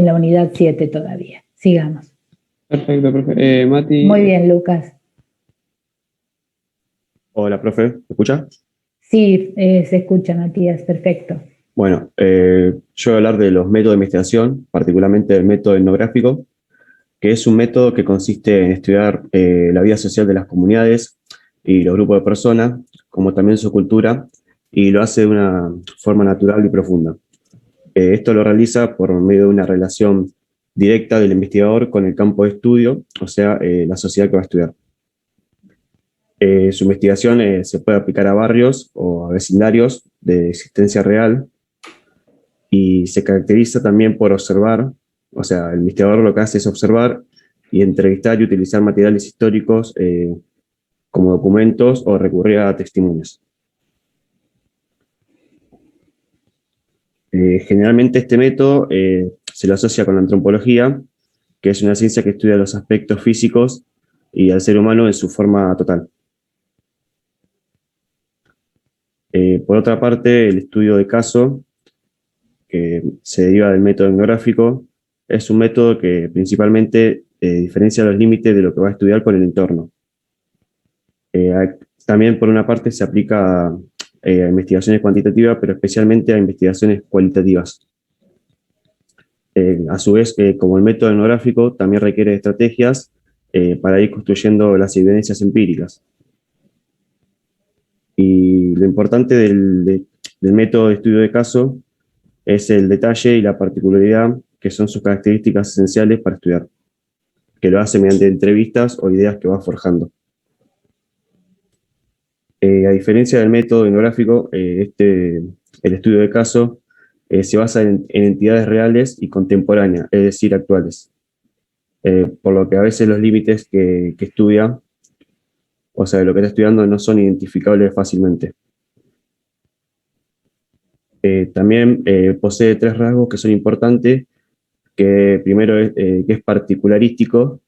la unidad 7 todavía. Sigamos. Perfecto, profe. Mati. Muy bien, Lucas. Hola, profe. ¿Me escucha? Sí, se escucha, Matías. Perfecto. Bueno, yo voy a hablar de los métodos de investigación, particularmente del método etnográfico, que es un método que consiste en estudiar la vida social de las comunidades y los grupos de personas, como también su cultura, y lo hace de una forma natural y profunda. Esto lo realiza por medio de una relación directa del investigador con el campo de estudio, o sea, la sociedad que va a estudiar. Su investigación se puede aplicar a barrios o a vecindarios de existencia real y se caracteriza también por observar, o sea, el investigador lo que hace es observar y entrevistar y utilizar materiales históricos como documentos o recurrir a testimonios. Generalmente este método se lo asocia con la antropología, que es una ciencia que estudia los aspectos físicos y al ser humano en su forma total. Por otra parte, el estudio de caso, que se deriva del método etnográfico, es un método que principalmente diferencia los límites de lo que va a estudiar con el entorno. También, por una parte, se aplica a investigaciones cuantitativas, pero especialmente a investigaciones cualitativas. A su vez, como el método etnográfico, también requiere estrategias para ir construyendo las evidencias empíricas. Y lo importante del método de estudio de caso es el detalle y la particularidad, que son sus características esenciales para estudiar, que lo hace mediante entrevistas o ideas que va forjando. A diferencia del método etnográfico, el estudio de caso se basa en entidades reales y contemporáneas, es decir, actuales. Por lo que a veces los límites que estudia, o sea, lo que está estudiando, no son identificables fácilmente. También posee 3 rasgos que son importantes, que primero que es particularístico,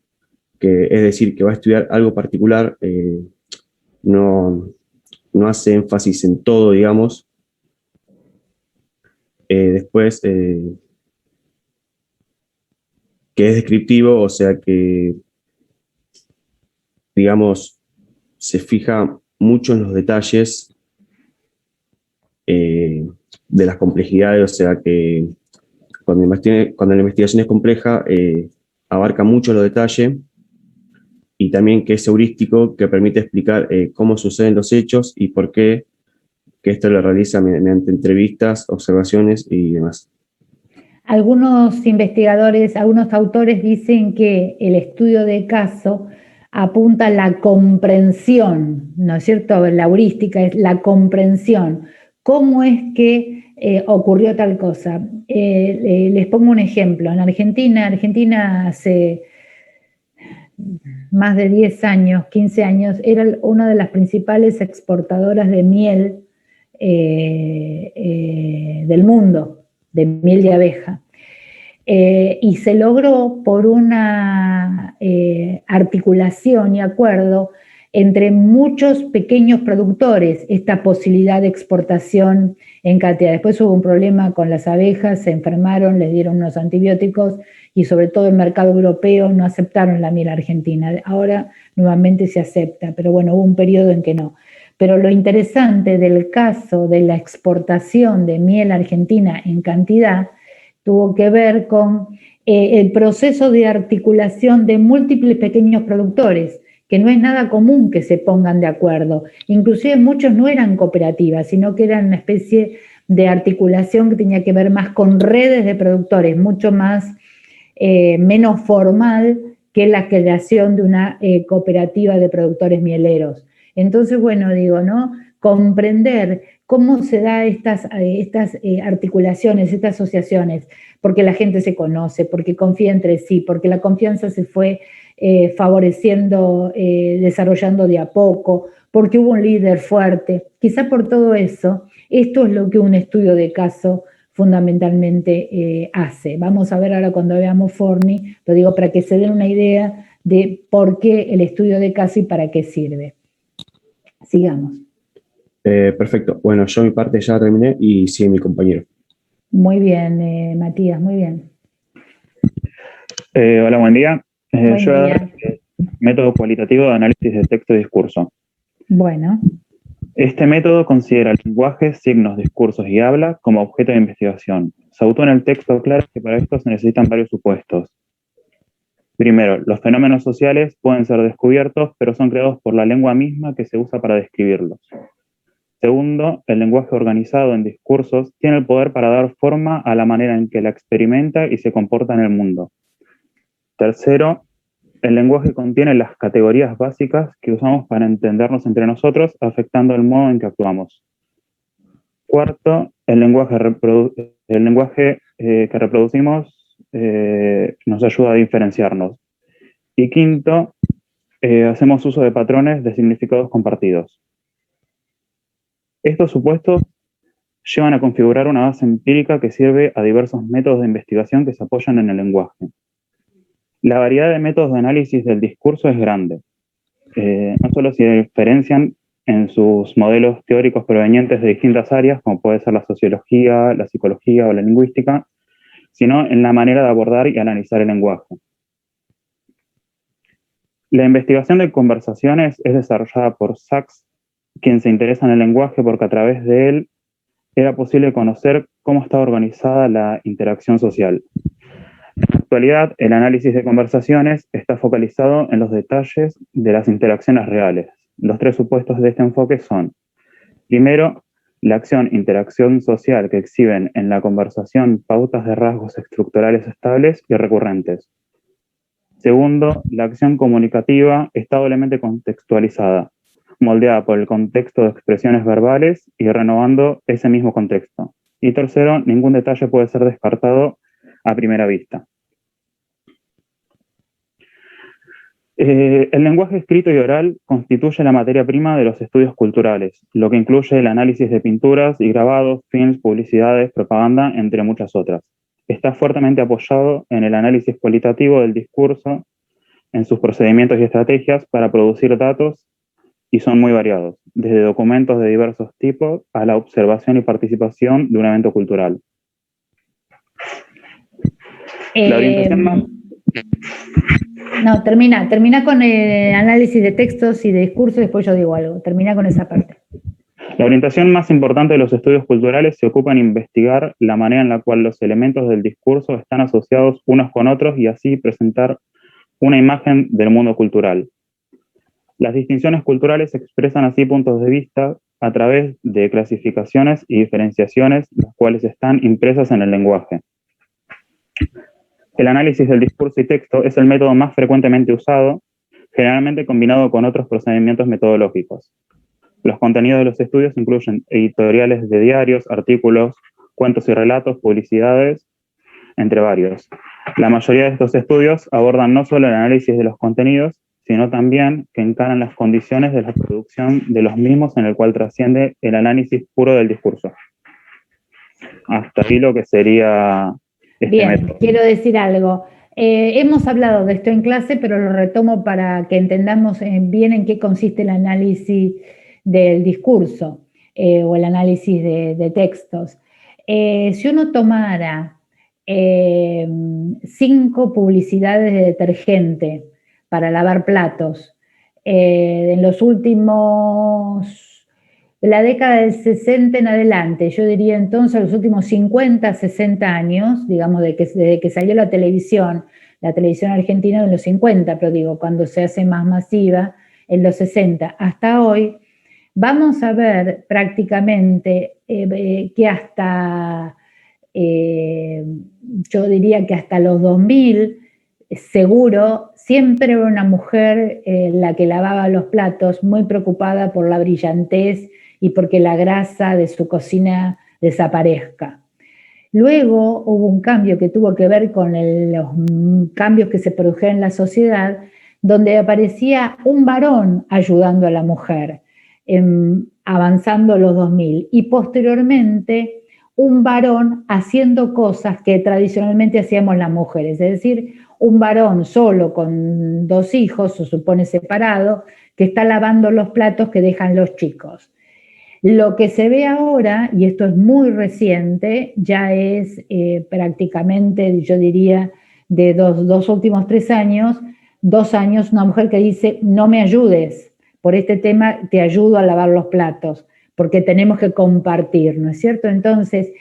que es decir, que va a estudiar algo particular, no hace énfasis en todo, digamos. Después, que es descriptivo, o sea que, digamos, se fija mucho en los detalles de las complejidades, o sea que cuando la investigación es compleja, abarca mucho los detalles, y también que es heurístico, que permite explicar cómo suceden los hechos y por qué, que esto lo realiza mediante entrevistas, observaciones y demás. Algunos investigadores, algunos autores dicen que el estudio de caso apunta a la comprensión, ¿no es cierto? La heurística es la comprensión. ¿Cómo es que ocurrió tal cosa? Les pongo un ejemplo. En Argentina hace más de 10 años, 15 años, era una de las principales exportadoras de miel del mundo, de miel de abeja. Y se logró por una articulación y acuerdo entre muchos pequeños productores esta posibilidad de exportación en cantidad. Después hubo un problema con las abejas, se enfermaron, les dieron unos antibióticos y sobre todo el mercado europeo no aceptaron la miel argentina. Ahora nuevamente se acepta, pero bueno, hubo un periodo en que no. Pero lo interesante del caso de la exportación de miel argentina en cantidad tuvo que ver con el proceso de articulación de múltiples pequeños productores, que no es nada común que se pongan de acuerdo. Inclusive muchos no eran cooperativas, sino que eran una especie de articulación que tenía que ver más con redes de productores, mucho más, menos formal que la creación de una cooperativa de productores mieleros. Entonces, bueno, digo, ¿no? Comprender cómo se da estas articulaciones, estas asociaciones, porque la gente se conoce, porque confía entre sí, porque la confianza se fue favoreciendo, desarrollando de a poco, porque hubo un líder fuerte. Quizá por todo eso, esto es lo que un estudio de caso fundamentalmente hace. Vamos a ver ahora cuando veamos Forni, lo digo para que se den una idea de por qué el estudio de caso y para qué sirve. Sigamos. Perfecto. Bueno, yo mi parte ya terminé y sigue mi compañero. Muy bien, Matías, muy bien. Hola, buen día. Buen Yo voy a día. dar método cualitativo de análisis de texto y discurso. Bueno, Este método considera el lenguaje, signos, discursos y habla como objeto de investigación. Se autó en el texto claro que para esto se necesitan varios supuestos. Primero, los fenómenos sociales pueden ser descubiertos, pero son creados por la lengua misma que se usa para describirlos. Segundo, el lenguaje organizado en discursos tiene el poder para dar forma a la manera en que la experimenta y se comporta en el mundo. Tercero, el lenguaje contiene las categorías básicas que usamos para entendernos entre nosotros, afectando el modo en que actuamos. Cuarto, el lenguaje que reproducimos nos ayuda a diferenciarnos. Y quinto, hacemos uso de patrones de significados compartidos. Estos supuestos llevan a configurar una base empírica que sirve a diversos métodos de investigación que se apoyan en el lenguaje. La variedad de métodos de análisis del discurso es grande. No solo se diferencian en sus modelos teóricos provenientes de distintas áreas, como puede ser la sociología, la psicología o la lingüística, sino en la manera de abordar y analizar el lenguaje. La investigación de conversaciones es desarrollada por Sachs, quien se interesa en el lenguaje porque a través de él era posible conocer cómo está organizada la interacción social. En la actualidad, el análisis de conversaciones está focalizado en los detalles de las interacciones reales. Los 3 supuestos de este enfoque son: primero, la acción-interacción social que exhiben en la conversación pautas de rasgos estructurales estables y recurrentes. Segundo, la acción comunicativa está doblemente contextualizada, moldeada por el contexto de expresiones verbales y renovando ese mismo contexto. Y tercero, ningún detalle puede ser descartado a primera vista. El lenguaje escrito y oral constituye la materia prima de los estudios culturales, lo que incluye el análisis de pinturas y grabados, films, publicidades, propaganda, entre muchas otras. Está fuertemente apoyado en el análisis cualitativo del discurso, en sus procedimientos y estrategias para producir datos, y son muy variados, desde documentos de diversos tipos a la observación y participación de un evento cultural. La orientación más... No, termina con el análisis de textos y de discursos, después yo digo algo. Termina con esa parte. La orientación más importante de los estudios culturales se ocupa en investigar la manera en la cual los elementos del discurso están asociados unos con otros y así presentar una imagen del mundo cultural. Las distinciones culturales expresan así puntos de vista a través de clasificaciones y diferenciaciones, las cuales están impresas en el lenguaje. El análisis del discurso y texto es el método más frecuentemente usado, generalmente combinado con otros procedimientos metodológicos. Los contenidos de los estudios incluyen editoriales de diarios, artículos, cuentos y relatos, publicidades, entre varios. La mayoría de estos estudios abordan no solo el análisis de los contenidos, sino también que encaran las condiciones de la producción de los mismos, en el cual trasciende el análisis puro del discurso. Hasta ahí lo que sería este método. Quiero decir algo. Hemos hablado de esto en clase, pero lo retomo para que entendamos bien en qué consiste el análisis del discurso o el análisis de textos. Si uno tomara 5 publicidades de detergente para lavar platos en los últimos... de la década del 60 en adelante, yo diría entonces los últimos 50, 60 años, digamos, desde que salió la televisión argentina en los 50, pero digo, cuando se hace más masiva, en los 60 hasta hoy, vamos a ver prácticamente que hasta, yo diría que hasta los 2000, seguro, siempre era una mujer la que lavaba los platos, muy preocupada por la brillantez y porque la grasa de su cocina desaparezca. Luego hubo un cambio que tuvo que ver con los cambios que se produjeron en la sociedad, donde aparecía un varón ayudando a la mujer, avanzando los 2000, y posteriormente un varón haciendo cosas que tradicionalmente hacíamos las mujeres, es decir, un varón solo con 2 hijos, se supone separado, que está lavando los platos que dejan los chicos. Lo que se ve ahora, y esto es muy reciente, ya es prácticamente, yo diría, de dos últimos 3 años, 2 años, una mujer que dice, no me ayudes, por este tema te ayudo a lavar los platos, porque tenemos que compartir, ¿no es cierto? Entonces,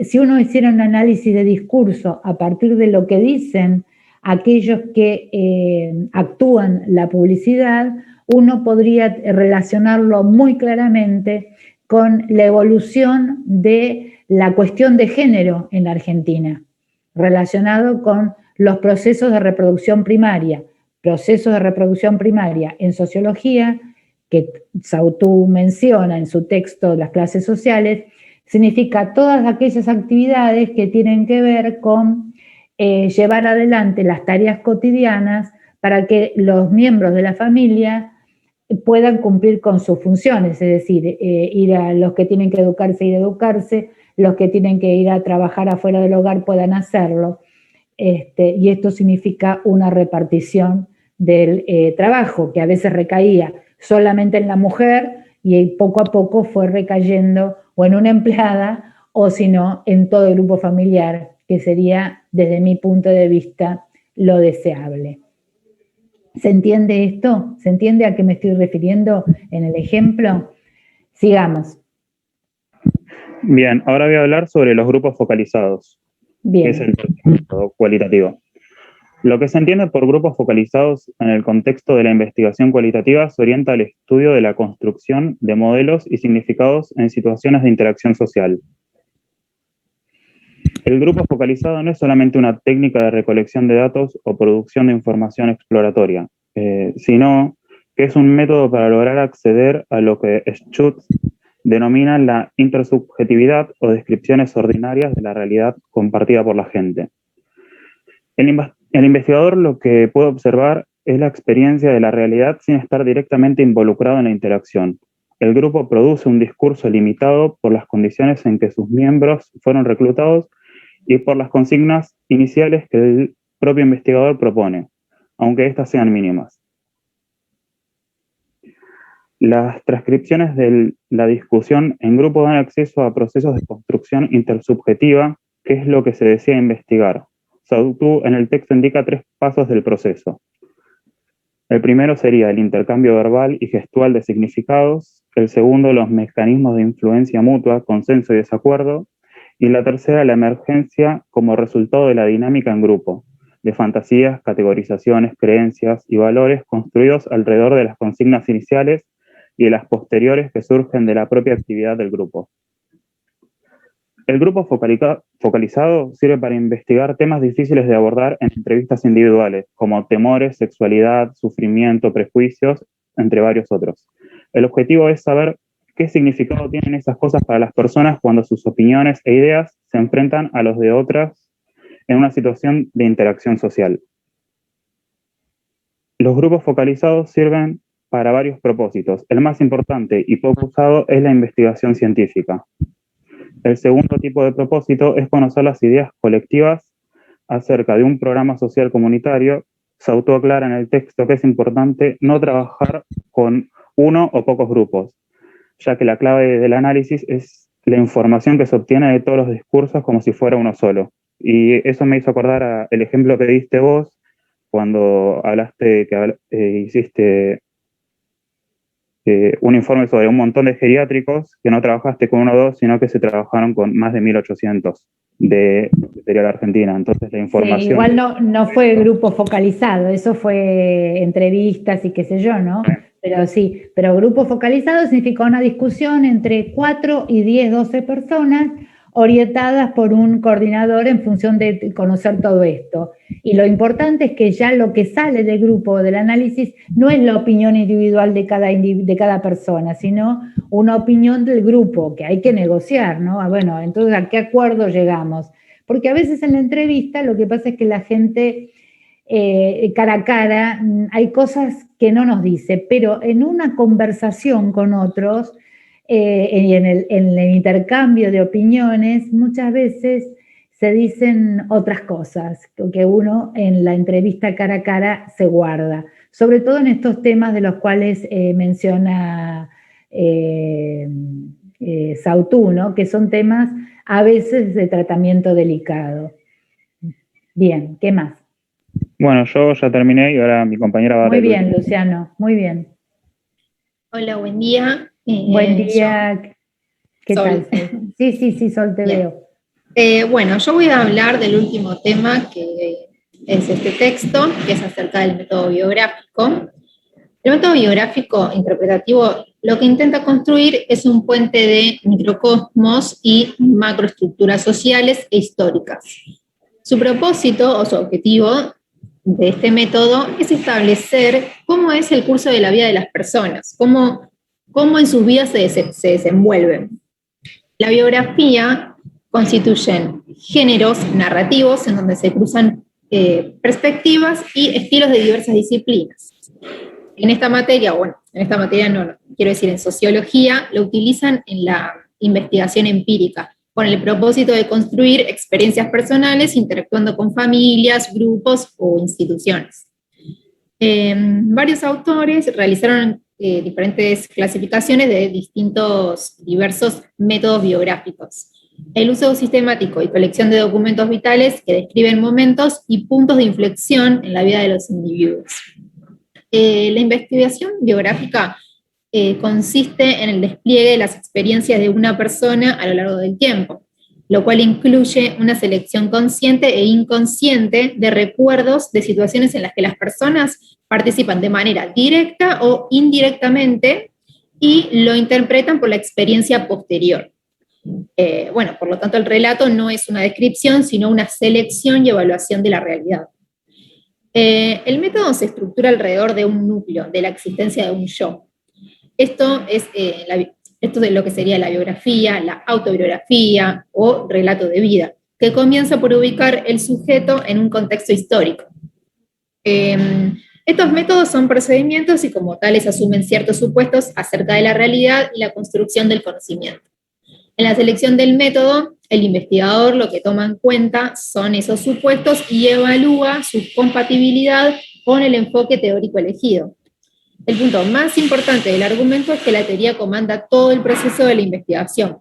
si uno hiciera un análisis de discurso a partir de lo que dicen aquellos que actúan la publicidad, uno podría relacionarlo muy claramente con la evolución de la cuestión de género en la Argentina, relacionado con los procesos de reproducción primaria. Procesos de reproducción primaria en sociología, que Sautou menciona en su texto Las clases sociales, significa todas aquellas actividades que tienen que ver con llevar adelante las tareas cotidianas para que los miembros de la familia puedan cumplir con sus funciones, es decir, ir a los que tienen que educarse, ir a educarse, los que tienen que ir a trabajar afuera del hogar puedan hacerlo, y esto significa una repartición del trabajo, que a veces recaía solamente en la mujer y poco a poco fue recayendo o en una empleada o si no en todo el grupo familiar, que sería desde mi punto de vista lo deseable. ¿Se entiende esto? ¿Se entiende a qué me estoy refiriendo en el ejemplo? Sigamos. Bien, ahora voy a hablar sobre los grupos focalizados, que es el método cualitativo. Lo que se entiende por grupos focalizados en el contexto de la investigación cualitativa se orienta al estudio de la construcción de modelos y significados en situaciones de interacción social. El grupo focalizado no es solamente una técnica de recolección de datos o producción de información exploratoria, sino que es un método para lograr acceder a lo que Schutz denominan la intersubjetividad o descripciones ordinarias de la realidad compartida por la gente. El investigador lo que puede observar es la experiencia de la realidad sin estar directamente involucrado en la interacción. El grupo produce un discurso limitado por las condiciones en que sus miembros fueron reclutados y por las consignas iniciales que el propio investigador propone, aunque éstas sean mínimas. Las transcripciones de la discusión en grupo dan acceso a procesos de construcción intersubjetiva, que es lo que se desea investigar. Sautou en el texto indica 3 pasos del proceso. El primero sería el intercambio verbal y gestual de significados, el segundo los mecanismos de influencia mutua, consenso y desacuerdo, y la tercera la emergencia como resultado de la dinámica en grupo, de fantasías, categorizaciones, creencias y valores construidos alrededor de las consignas iniciales y de las posteriores que surgen de la propia actividad del grupo. El grupo focalizado sirve para investigar temas difíciles de abordar en entrevistas individuales, como temores, sexualidad, sufrimiento, prejuicios, entre varios otros. El objetivo es saber qué significado tienen esas cosas para las personas cuando sus opiniones e ideas se enfrentan a los de otras en una situación de interacción social. Los grupos focalizados sirven para varios propósitos. El más importante y poco usado es la investigación científica. El segundo tipo de propósito es conocer las ideas colectivas acerca de un programa social comunitario. Sautou aclara en el texto que es importante no trabajar con uno o pocos grupos, ya que la clave del análisis es la información que se obtiene de todos los discursos como si fuera uno solo. Y eso me hizo acordar el ejemplo que diste vos cuando hablaste que hiciste un informe sobre un montón de geriátricos, que no trabajaste con uno o dos, sino que se trabajaron con más de 1.800 de la Argentina. Entonces la información... Sí, igual no fue grupo focalizado, eso fue entrevistas y qué sé yo, ¿no? Pero sí, pero grupo focalizado significa una discusión entre 4 y 10, 12 personas orientadas por un coordinador en función de conocer todo esto. Y lo importante es que ya lo que sale del grupo, del análisis, no es la opinión individual de cada persona, sino una opinión del grupo, que hay que negociar, ¿no? Bueno, entonces, ¿a qué acuerdo llegamos? Porque a veces en la entrevista lo que pasa es que la gente, cara a cara, hay cosas que no nos dice, pero en una conversación con otros, y en el intercambio de opiniones, muchas veces se dicen otras cosas que uno en la entrevista cara a cara se guarda, sobre todo en estos temas de los cuales menciona Sautou, ¿no? Que son temas a veces de tratamiento delicado. Bien, ¿qué más? Bueno, yo ya terminé y ahora mi compañera va a... Muy bien, Luciano, muy bien. Hola, buen día. Buen día. ¿Qué Sol. tal? Sí, Sol, te Bien. veo. Bueno, yo voy a hablar del último tema que es este texto, que es acerca del método biográfico. El método biográfico interpretativo lo que intenta construir es un puente de microcosmos y macroestructuras sociales e históricas. Su propósito o su objetivo de este método es establecer cómo es el curso de la vida de las personas, cómo en sus vidas se desenvuelven. La biografía constituyen géneros narrativos en donde se cruzan perspectivas y estilos de diversas disciplinas. En esta materia no, quiero decir en sociología, lo utilizan en la investigación empírica, con el propósito de construir experiencias personales interactuando con familias, grupos o instituciones. Varios autores realizaron diferentes clasificaciones de diversos métodos biográficos. El uso sistemático y colección de documentos vitales que describen momentos y puntos de inflexión en la vida de los individuos. La investigación biográfica consiste en el despliegue de las experiencias de una persona a lo largo del tiempo, lo cual incluye una selección consciente e inconsciente de recuerdos de situaciones en las que las personas participan de manera directa o indirectamente y lo interpretan por la experiencia posterior. Por lo tanto, el relato no es una descripción, sino una selección y evaluación de la realidad. El método se estructura alrededor de un núcleo, de la existencia de un yo. Esto es Esto es lo que sería la biografía, la autobiografía o relato de vida, que comienza por ubicar el sujeto en un contexto histórico. Estos métodos son procedimientos y como tales asumen ciertos supuestos acerca de la realidad y la construcción del conocimiento. En la selección del método, el investigador lo que toma en cuenta son esos supuestos y evalúa su compatibilidad con el enfoque teórico elegido. El punto más importante del argumento es que la teoría comanda todo el proceso de la investigación.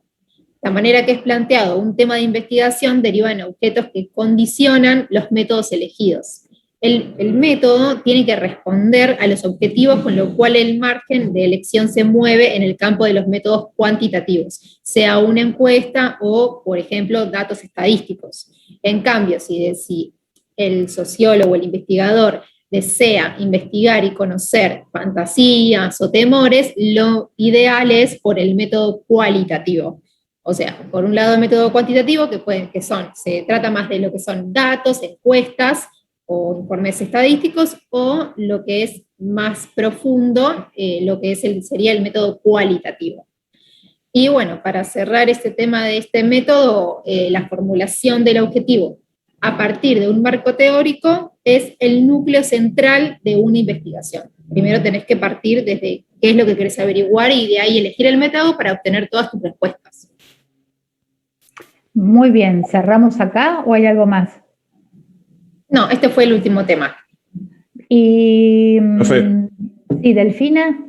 La manera que es planteado un tema de investigación deriva en objetos que condicionan los métodos elegidos. El método tiene que responder a los objetivos, con lo cual el margen de elección se mueve en el campo de los métodos cuantitativos, sea una encuesta o, por ejemplo, datos estadísticos. En cambio, si el sociólogo, el investigador, desea investigar y conocer fantasías o temores, lo ideal es por el método cualitativo. O sea, por un lado el método cuantitativo, se trata más de lo que son datos, encuestas o informes estadísticos, o lo que es más profundo, lo que sería el método cualitativo. Y bueno, para cerrar este tema de este método, la formulación del objetivo a partir de un marco teórico es el núcleo central de una investigación. Primero tenés que partir desde qué es lo que querés averiguar y de ahí elegir el método para obtener todas tus respuestas. Muy bien, ¿cerramos acá o hay algo más? No, este fue el último tema. Y Profe. sí, Delfina.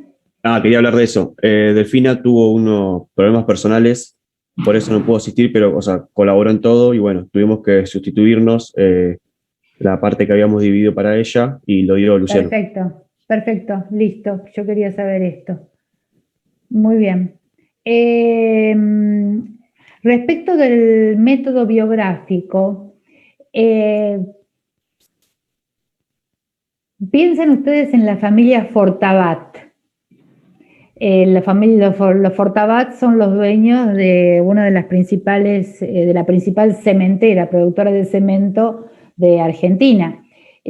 Quería hablar de eso. Delfina tuvo unos problemas personales, por eso no pudo asistir, pero, o sea, colaboró en todo y bueno, tuvimos que sustituirnos la parte que habíamos dividido para ella y lo dio Luciano. Perfecto, perfecto, listo. Yo quería saber esto. Muy bien. Respecto del método biográfico, piensen ustedes en la familia Fortabat. Los Fortabat son los dueños de una de las principales, de la principal cementera, productora de cemento de Argentina.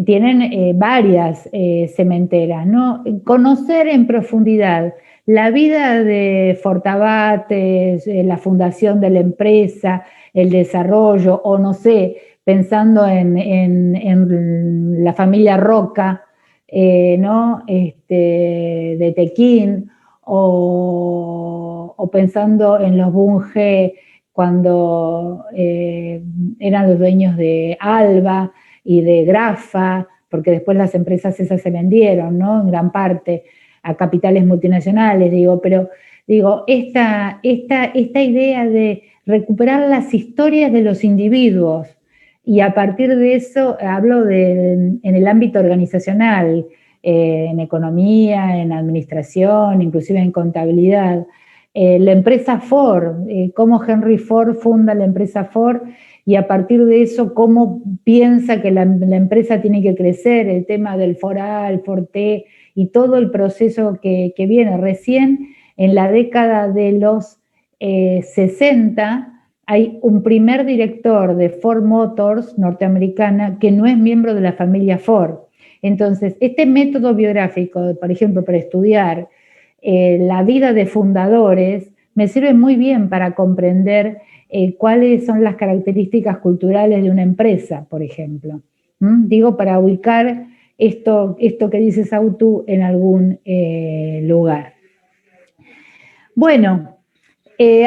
Tienen varias cementeras, ¿no? Conocer en profundidad la vida de Fortabat, la fundación de la empresa, el desarrollo, o no sé, pensando en la familia Roca, ¿no? De Tequín, o pensando en los Bunge cuando eran los dueños de Alba y de Grafa, porque después las empresas esas se vendieron, ¿no? En gran parte a capitales multinacionales, pero esta idea de recuperar las historias de los individuos, y a partir de eso hablo en el ámbito organizacional, en economía, en administración, inclusive en contabilidad. La empresa Ford, cómo Henry Ford funda la empresa Ford y a partir de eso cómo piensa que la empresa tiene que crecer, el tema del Ford A, el Ford T y todo el proceso que viene. Recién en la década de los 60 hay un primer director de Ford Motors norteamericana que no es miembro de la familia Ford. Entonces, este método biográfico, por ejemplo, para estudiar la vida de fundadores, me sirve muy bien para comprender cuáles son las características culturales de una empresa, por ejemplo. Digo, para ubicar esto que dice Sautu en algún lugar. Bueno,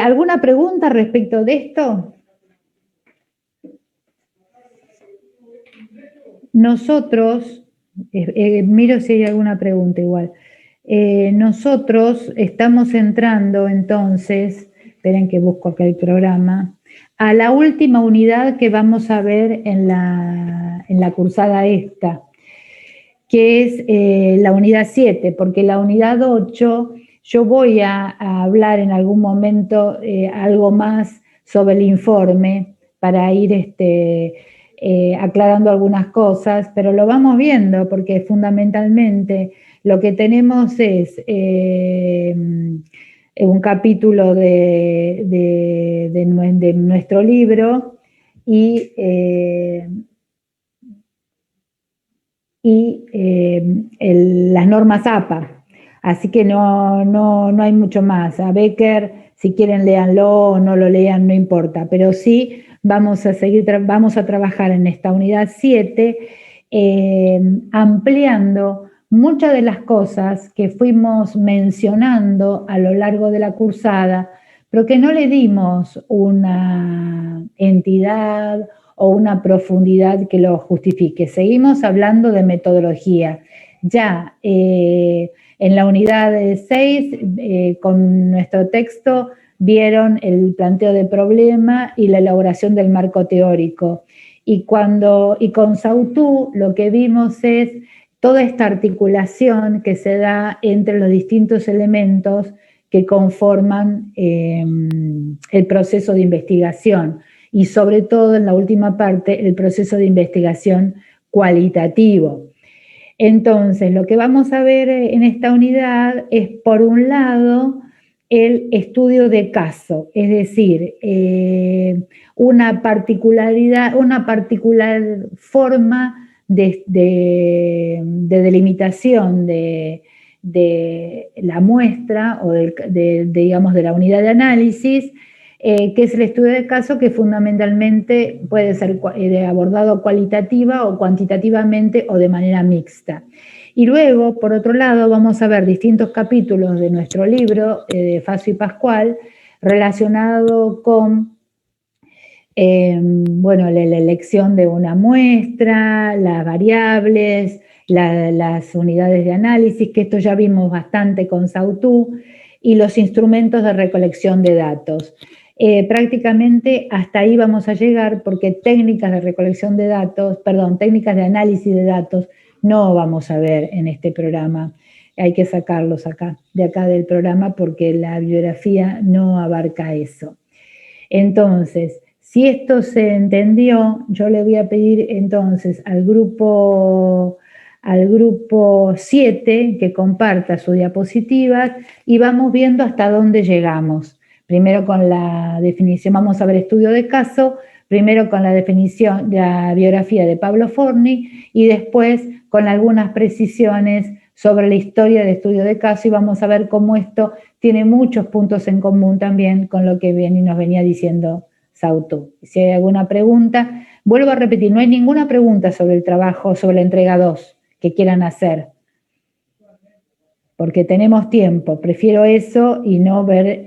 ¿alguna pregunta respecto de esto? Nosotros, miro si hay alguna pregunta igual. Nosotros estamos entrando entonces, esperen que busco acá el programa, a la última unidad que vamos a ver en la cursada esta, que es la unidad 7, porque la unidad 8 yo voy a hablar en algún momento algo más sobre el informe para ir aclarando algunas cosas, pero lo vamos viendo porque fundamentalmente lo que tenemos es un capítulo de nuestro libro y las normas APA. Así que no hay mucho más. A Becker, si quieren léanlo o no lo lean, no importa, pero sí vamos a trabajar en esta unidad 7, ampliando muchas de las cosas que fuimos mencionando a lo largo de la cursada, pero que no le dimos una entidad o una profundidad que lo justifique. Seguimos hablando de metodología. Ya en la unidad 6, con nuestro texto, vieron el planteo de problema y la elaboración del marco teórico. Y con Sautú lo que vimos es toda esta articulación que se da entre los distintos elementos que conforman el proceso de investigación y sobre todo en la última parte el proceso de investigación cualitativo. Entonces, lo que vamos a ver en esta unidad es, por un lado, el estudio de caso, es decir, una particular forma de delimitación de la muestra o digamos, de la unidad de análisis, que es el estudio de caso, que fundamentalmente puede ser abordado cualitativa o cuantitativamente o de manera mixta. Y luego, por otro lado, vamos a ver distintos capítulos de nuestro libro, de Facio y Pascual, relacionado con la elección de una muestra, las variables, las unidades de análisis, que esto ya vimos bastante con Sautú, y los instrumentos de recolección de datos. Prácticamente hasta ahí vamos a llegar, porque técnicas de recolección de datos, técnicas de análisis de datos, no vamos a ver en este programa. Hay que sacarlos de acá del programa, porque la bibliografía no abarca eso. Entonces, si esto se entendió, yo le voy a pedir entonces al grupo 7 que comparta sus diapositivas y vamos viendo hasta dónde llegamos. Primero con la definición, vamos a ver estudio de caso, primero con la definición de la biografía de Pablo Forni y después con algunas precisiones sobre la historia de estudio de caso, y vamos a ver cómo esto tiene muchos puntos en común también con lo que nos venía diciendo Sautú. Si hay alguna pregunta, vuelvo a repetir, no hay ninguna pregunta sobre el trabajo, sobre la entrega 2 que quieran hacer, porque tenemos tiempo. Prefiero eso y no ver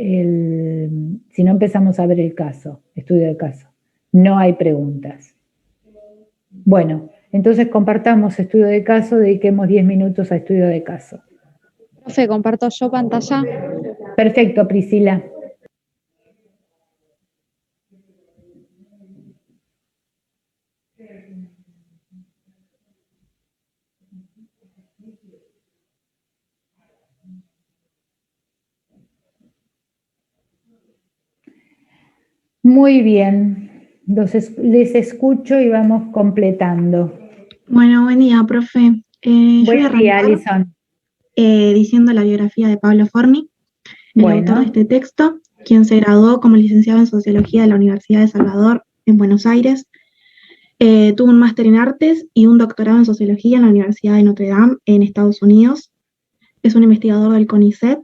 si no empezamos a ver el caso, estudio de caso. No hay preguntas. Bueno, entonces compartamos estudio de caso, dediquemos 10 minutos a estudio de caso. Profe, comparto yo pantalla. Perfecto, Priscila. Muy bien, les escucho y vamos completando. Bueno, buen día, profe. Buen día, Alison. Diciendo la biografía de Pablo Forni, el Bueno. autor de este texto, quien se graduó como licenciado en Sociología de la Universidad de Salvador, en Buenos Aires. Tuvo un máster en Artes y un doctorado en Sociología en la Universidad de Notre Dame, en Estados Unidos. Es un investigador del CONICET,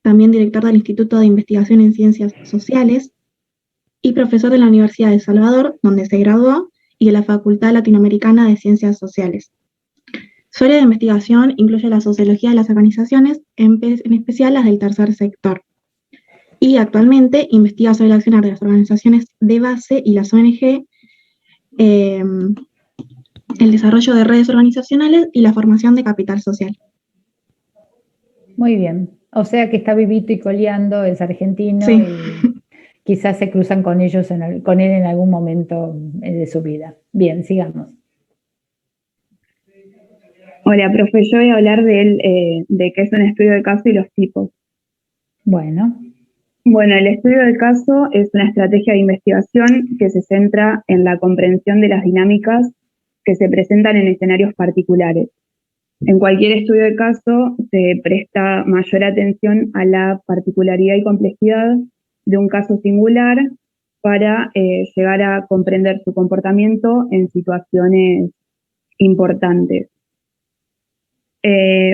también director del Instituto de Investigación en Ciencias Sociales, y profesor de la Universidad de El Salvador, donde se graduó, y de la Facultad Latinoamericana de Ciencias Sociales. Su área de investigación incluye la sociología de las organizaciones, en especial las del tercer sector. Y actualmente investiga sobre el accionar de las organizaciones de base y las ONG, el desarrollo de redes organizacionales y la formación de capital social. Muy bien. O sea que está vivito y coleando, es argentino, Sí. Y quizás se cruzan con él en algún momento de su vida. Bien, sigamos. Hola, profe, yo voy a hablar de qué es un estudio de caso y los tipos. Bueno. Bueno, el estudio de caso es una estrategia de investigación que se centra en la comprensión de las dinámicas que se presentan en escenarios particulares. En cualquier estudio de caso se presta mayor atención a la particularidad y complejidad de un caso singular para llegar a comprender su comportamiento en situaciones importantes.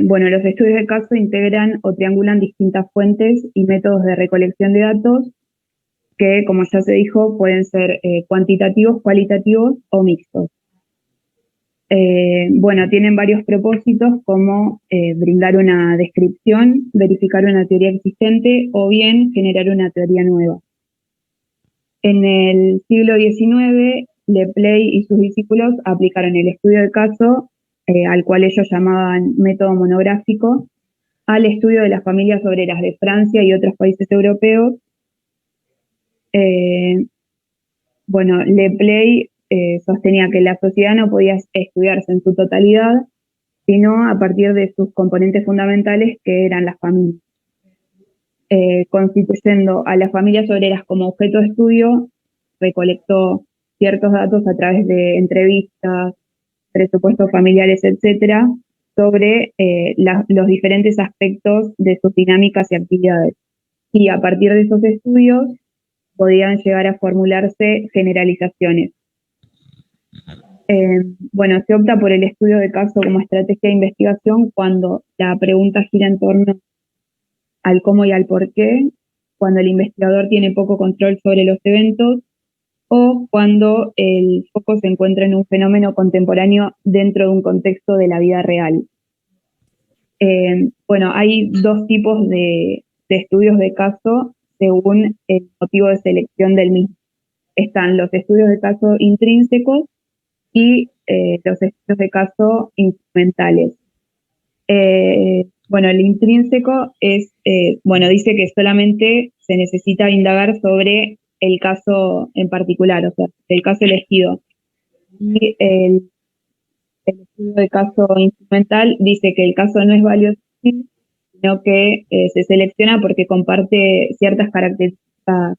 Bueno, los estudios de caso integran o triangulan distintas fuentes y métodos de recolección de datos que, como ya se dijo, pueden ser cuantitativos, cualitativos o mixtos. Bueno, tienen varios propósitos como brindar una descripción, verificar una teoría existente o bien generar una teoría nueva. En el siglo XIX, Lepley y sus discípulos aplicaron el estudio de caso, al cual ellos llamaban método monográfico, al estudio de las familias obreras de Francia y otros países europeos. Bueno, Lepley sostenía que la sociedad no podía estudiarse en su totalidad, sino a partir de sus componentes fundamentales, que eran las familias. Constituyendo a las familias obreras como objeto de estudio, recolectó ciertos datos a través de entrevistas, presupuestos familiares, etcétera, sobre los diferentes aspectos de sus dinámicas y actividades. Y a partir de esos estudios podían llegar a formularse generalizaciones. Bueno, se opta por el estudio de caso como estrategia de investigación cuando la pregunta gira en torno al cómo y al por qué, cuando el investigador tiene poco control sobre los eventos, o cuando el foco se encuentra en un fenómeno contemporáneo dentro de un contexto de la vida real. Bueno, hay dos tipos de estudios de caso según el motivo de selección del mismo. Están los estudios de caso intrínsecos y los estudios de caso instrumentales. Bueno, el intrínseco es, bueno, dice que solamente se necesita indagar sobre el caso en particular, o sea, el caso elegido. Y el estudio de caso instrumental dice que el caso no es valioso, sino que se selecciona porque comparte ciertas características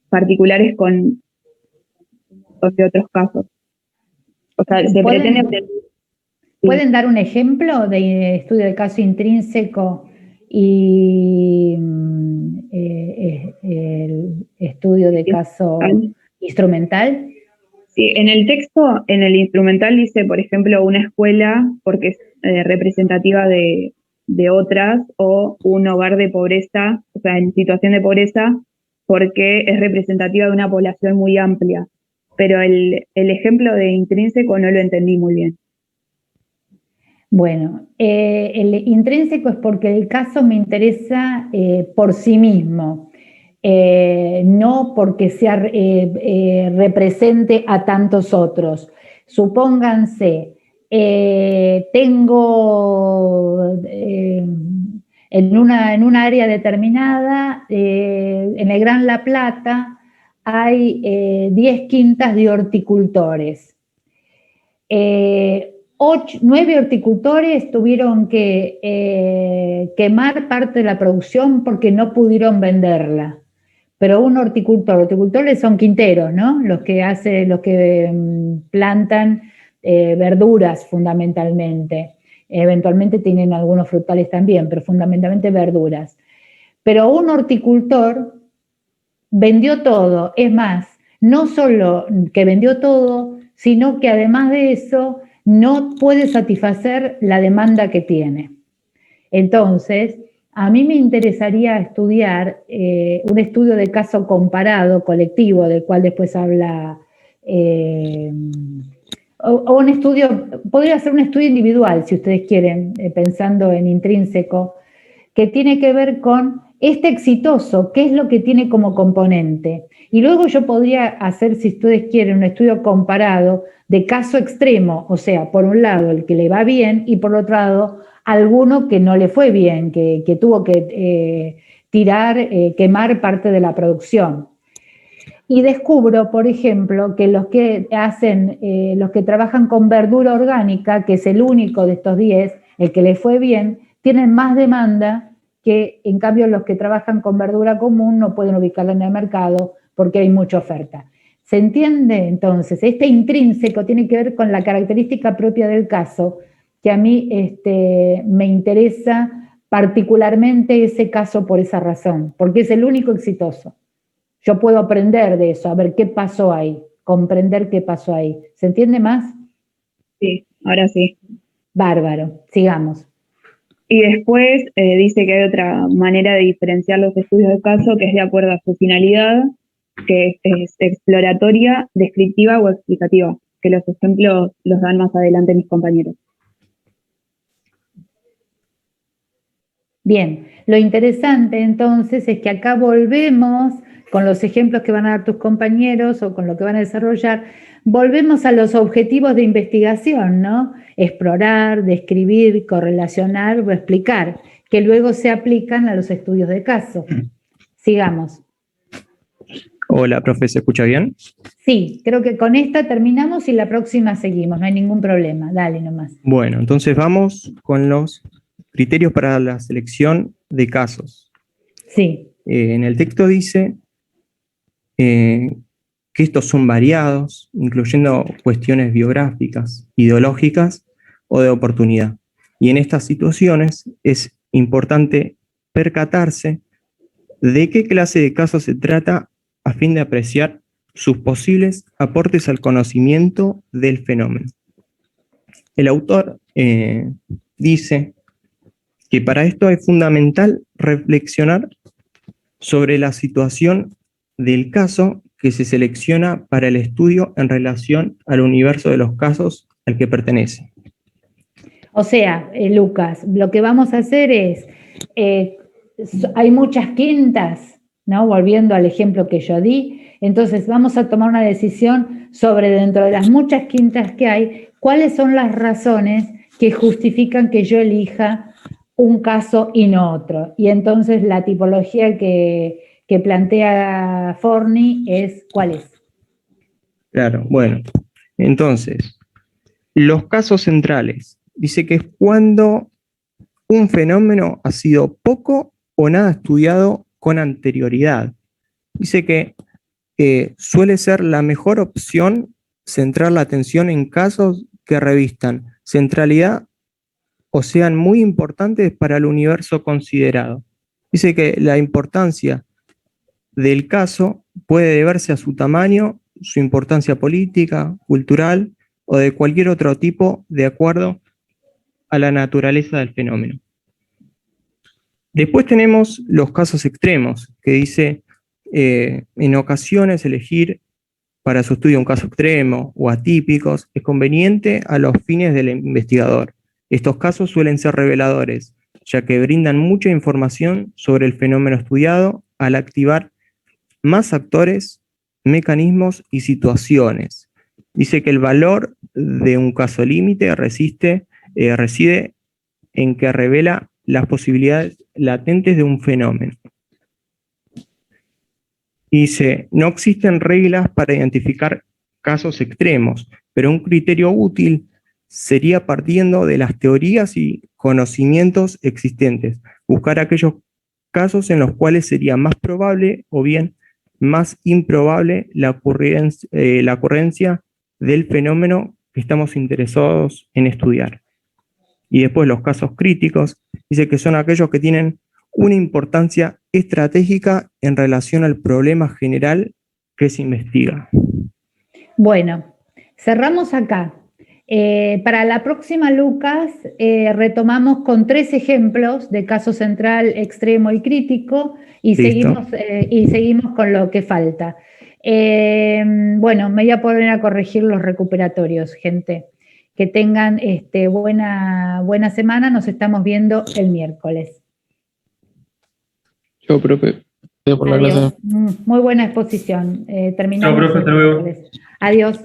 particulares con de otros casos. O sea, se pretende... ¿Pueden dar un ejemplo de estudio de caso intrínseco y el estudio de caso instrumental? Sí, en el texto, en el instrumental dice, por ejemplo, una escuela porque es representativa de otras, o un hogar de pobreza, o sea, en situación de pobreza, porque es representativa de una población muy amplia. Pero el ejemplo de intrínseco no lo entendí muy bien. Bueno, el intrínseco es porque el caso me interesa por sí mismo, no porque sea represente a tantos otros. Supónganse, tengo en una área determinada, en el Gran La Plata, hay 10 quintas de horticultores. 9 horticultores tuvieron que quemar parte de la producción porque no pudieron venderla. Pero un horticultores son quinteros, ¿no? Los que plantan verduras fundamentalmente. Eventualmente tienen algunos frutales también, pero fundamentalmente verduras. Pero un horticultor vendió todo. Es más, no solo que vendió todo, sino que además de eso no puede satisfacer la demanda que tiene. Entonces, a mí me interesaría estudiar un estudio de caso comparado, colectivo, del cual después habla, o un estudio, podría ser un estudio individual, si ustedes quieren, pensando en intrínseco, que tiene que ver con este exitoso, qué es lo que tiene como componente. Y luego yo podría hacer, si ustedes quieren, un estudio comparado de caso extremo, o sea, por un lado el que le va bien y por otro lado alguno que no le fue bien, que tuvo que quemar parte de la producción. Y descubro, por ejemplo, que los que trabajan con verdura orgánica, que es el único de estos 10, el que le fue bien, tienen más demanda que, en cambio, los que trabajan con verdura común no pueden ubicarla en el mercado porque hay mucha oferta. ¿Se entiende? Entonces, este intrínseco tiene que ver con la característica propia del caso, que a mí me interesa particularmente ese caso por esa razón, porque es el único exitoso. Yo puedo aprender de eso, a ver qué pasó ahí, comprender qué pasó ahí. ¿Se entiende más? Sí, ahora sí. Bárbaro, sigamos. Y después dice que hay otra manera de diferenciar los estudios de caso, que es de acuerdo a su finalidad, que es exploratoria, descriptiva o explicativa, que los ejemplos los dan más adelante mis compañeros. Bien, lo interesante entonces es que acá volvemos con los ejemplos que van a dar tus compañeros o con lo que van a desarrollar, volvemos a los objetivos de investigación, ¿no? Explorar, describir, correlacionar o explicar, que luego se aplican a los estudios de caso. Sigamos. Hola, profe, ¿se escucha bien? Sí, creo que con esta terminamos y la próxima seguimos, no hay ningún problema. Dale nomás. Bueno, entonces vamos con los criterios para la selección de casos. Sí. En el texto dice que estos son variados, incluyendo cuestiones biográficas, ideológicas o de oportunidad. Y en estas situaciones es importante percatarse de qué clase de casos se trata a fin de apreciar sus posibles aportes al conocimiento del fenómeno. El autor dice que para esto es fundamental reflexionar sobre la situación del caso que se selecciona para el estudio en relación al universo de los casos al que pertenece. O sea, Lucas, lo que vamos a hacer es, hay muchas quintas, ¿no? Volviendo al ejemplo que yo di, entonces vamos a tomar una decisión sobre, dentro de las muchas quintas que hay, cuáles son las razones que justifican que yo elija un caso y no otro. Y entonces la tipología que plantea Forni es, ¿cuál es? Claro, bueno, entonces, los casos centrales. Dice que es cuando un fenómeno ha sido poco o nada estudiado con anterioridad. Dice que suele ser la mejor opción centrar la atención en casos que revistan centralidad o sean muy importantes para el universo considerado. Dice que la importancia del caso puede deberse a su tamaño, su importancia política, cultural o de cualquier otro tipo de acuerdo a la naturaleza del fenómeno. Después tenemos los casos extremos, que dice en ocasiones elegir para su estudio un caso extremo o atípicos es conveniente a los fines del investigador. Estos casos suelen ser reveladores, ya que brindan mucha información sobre el fenómeno estudiado al activar más actores, mecanismos y situaciones. Dice que el valor de un caso límite reside en que revela las posibilidades latentes de un fenómeno. Dice, no existen reglas para identificar casos extremos, pero un criterio útil sería, partiendo de las teorías y conocimientos existentes, buscar aquellos casos en los cuales sería más probable o bien más improbable la ocurrencia del fenómeno que estamos interesados en estudiar. Y después los casos críticos, dice que son aquellos que tienen una importancia estratégica en relación al problema general que se investiga. Bueno, cerramos acá. Para la próxima, Lucas, retomamos con 3 ejemplos de caso central, extremo y crítico y seguimos con lo que falta. Bueno, me voy a poner a corregir los recuperatorios, gente. Que tengan buena semana, nos estamos viendo el miércoles. Chao, profe. Gracias por la Adiós. clase. Muy buena exposición. Terminamos. Chao, profe, hasta luego. Adiós.